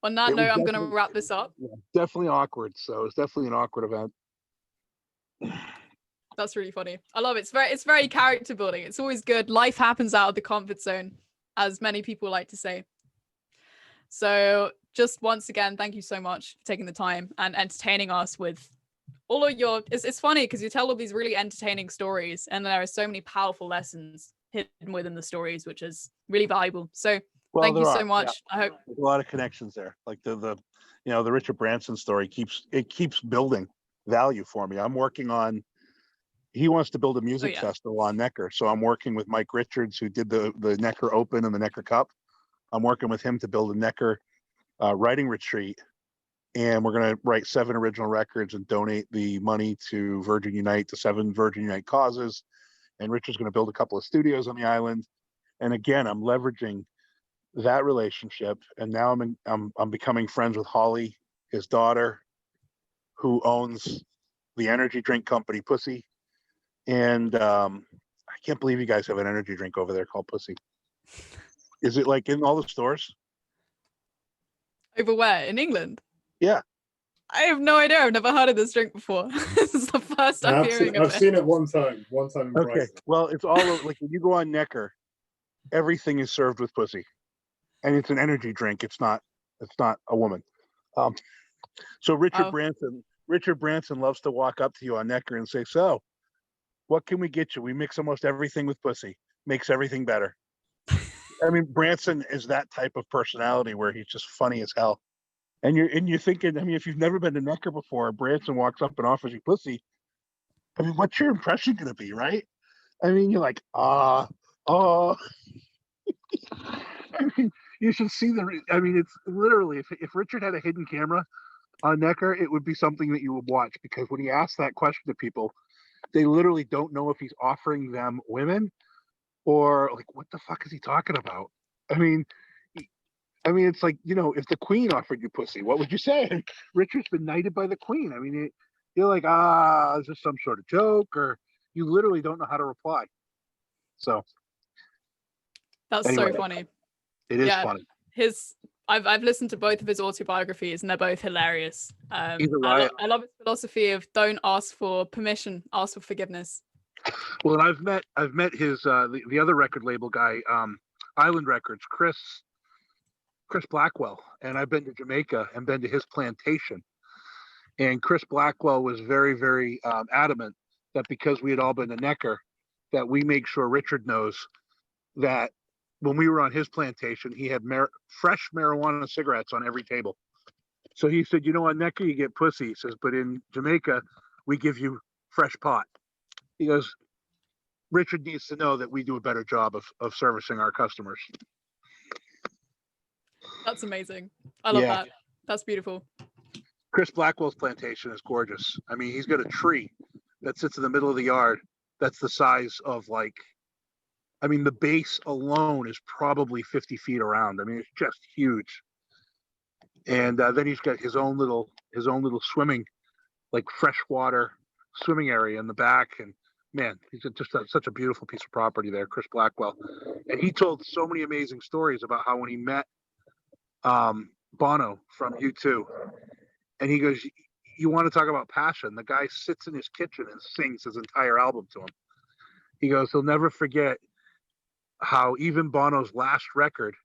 On that note, I'm going to wrap this up. Yeah, definitely awkward. So it's definitely an awkward event. That's really funny. I love it. It's very character building. It's always good. Life happens out of the comfort zone, as many people like to say. So just once again, thank you so much for taking the time and entertaining us with all of your, it's funny because you tell all these really entertaining stories and there are so many powerful lessons hidden within the stories, which is really valuable. So thank you so much. Yeah. I hope there's a lot of connections there. Like the Richard Branson story keeps building value for me. I'm working on, he wants to build a music festival on Necker. So I'm working with Mike Richards, who did the Necker Open and the Necker Cup. I'm working with him to build a Necker writing retreat. And we're going to write 7 original records and donate the money to Virgin Unite, to 7 Virgin Unite causes. And Richard's going to build a couple of studios on the island. And again, I'm leveraging that relationship. And now I'm becoming friends with Holly, his daughter, who owns the energy drink company Pussy. And I can't believe you guys have an energy drink over there called Pussy. Is it like in all the stores? Over where? In England? Yeah. I have no idea. I've never heard of this drink before. This is the first I'm hearing of it. I've seen it one time in Okay. Brighton. Well, it's all over, like when you go on Necker, everything is served with pussy, and it's an energy drink. It's not a woman. So Richard Branson loves to walk up to you on Necker and say, "So, what can we get you? We mix almost everything with pussy. Makes everything better." I mean, Branson is that type of personality where he's just funny as hell. And you're thinking, I mean, if you've never been to Necker before, Branson walks up and offers you pussy. I mean, what's your impression going to be, right? I mean, you're like, I mean, you should see I mean, it's literally, if Richard had a hidden camera on Necker, it would be something that you would watch, because when he asks that question to people, they literally don't know if he's offering them women or like, what the fuck is he talking about? I mean, it's like, you know, if the Queen offered you pussy, what would you say? And Richard's been knighted by the Queen. I mean, you're like, is this some sort of joke? Or you literally don't know how to reply. So that's anyway, so funny. It is funny. I've listened to both of his autobiographies, and they're both hilarious. He's a riot. I love his philosophy of don't ask for permission, ask for forgiveness. Well, I've met his the other record label guy, Island Records, Chris Blackwell, and I've been to Jamaica and been to his plantation. And Chris Blackwell was very, very adamant that because we had all been to Necker, that we make sure Richard knows that when we were on his plantation, he had fresh marijuana cigarettes on every table. So he said, you know, on Necker you get pussy. He says, but in Jamaica, we give you fresh pot. He goes, Richard needs to know that we do a better job of servicing our customers. That's amazing. I love that. That's beautiful. Chris Blackwell's plantation is gorgeous. I mean, he's got a tree that sits in the middle of the yard that's the size of, like, I mean, the base alone is probably 50 feet around. I mean, it's just huge. And then he's got his own little swimming, like freshwater swimming area in the back. And man, he's just such a beautiful piece of property there, Chris Blackwell. And he told so many amazing stories about how when he met Bono from U2, and he goes, you want to talk about passion? The guy sits in his kitchen and sings his entire album to him. He goes, he'll never forget how even Bono's last record,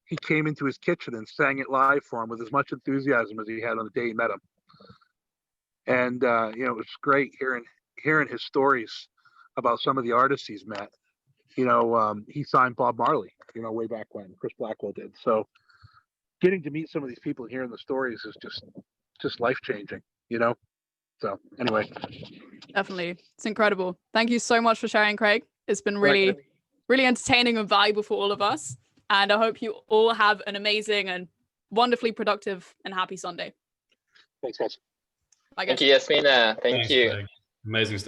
he came into his kitchen and sang it live for him with as much enthusiasm as he had on the day he met him. And you know, it was great hearing his stories about some of the artists he's met. You know, he signed Bob Marley, you know, way back when, Chris Blackwell did. So getting to meet some of these people and hearing the stories is just life-changing, you know? So anyway. Definitely. It's incredible. Thank you so much for sharing, Craig. It's been really, really entertaining and valuable for all of us. And I hope you all have an amazing and wonderfully productive and happy Sunday. Thanks, guys. Bye, guys. Thank you, Yasmina. Thank you. Amazing stuff.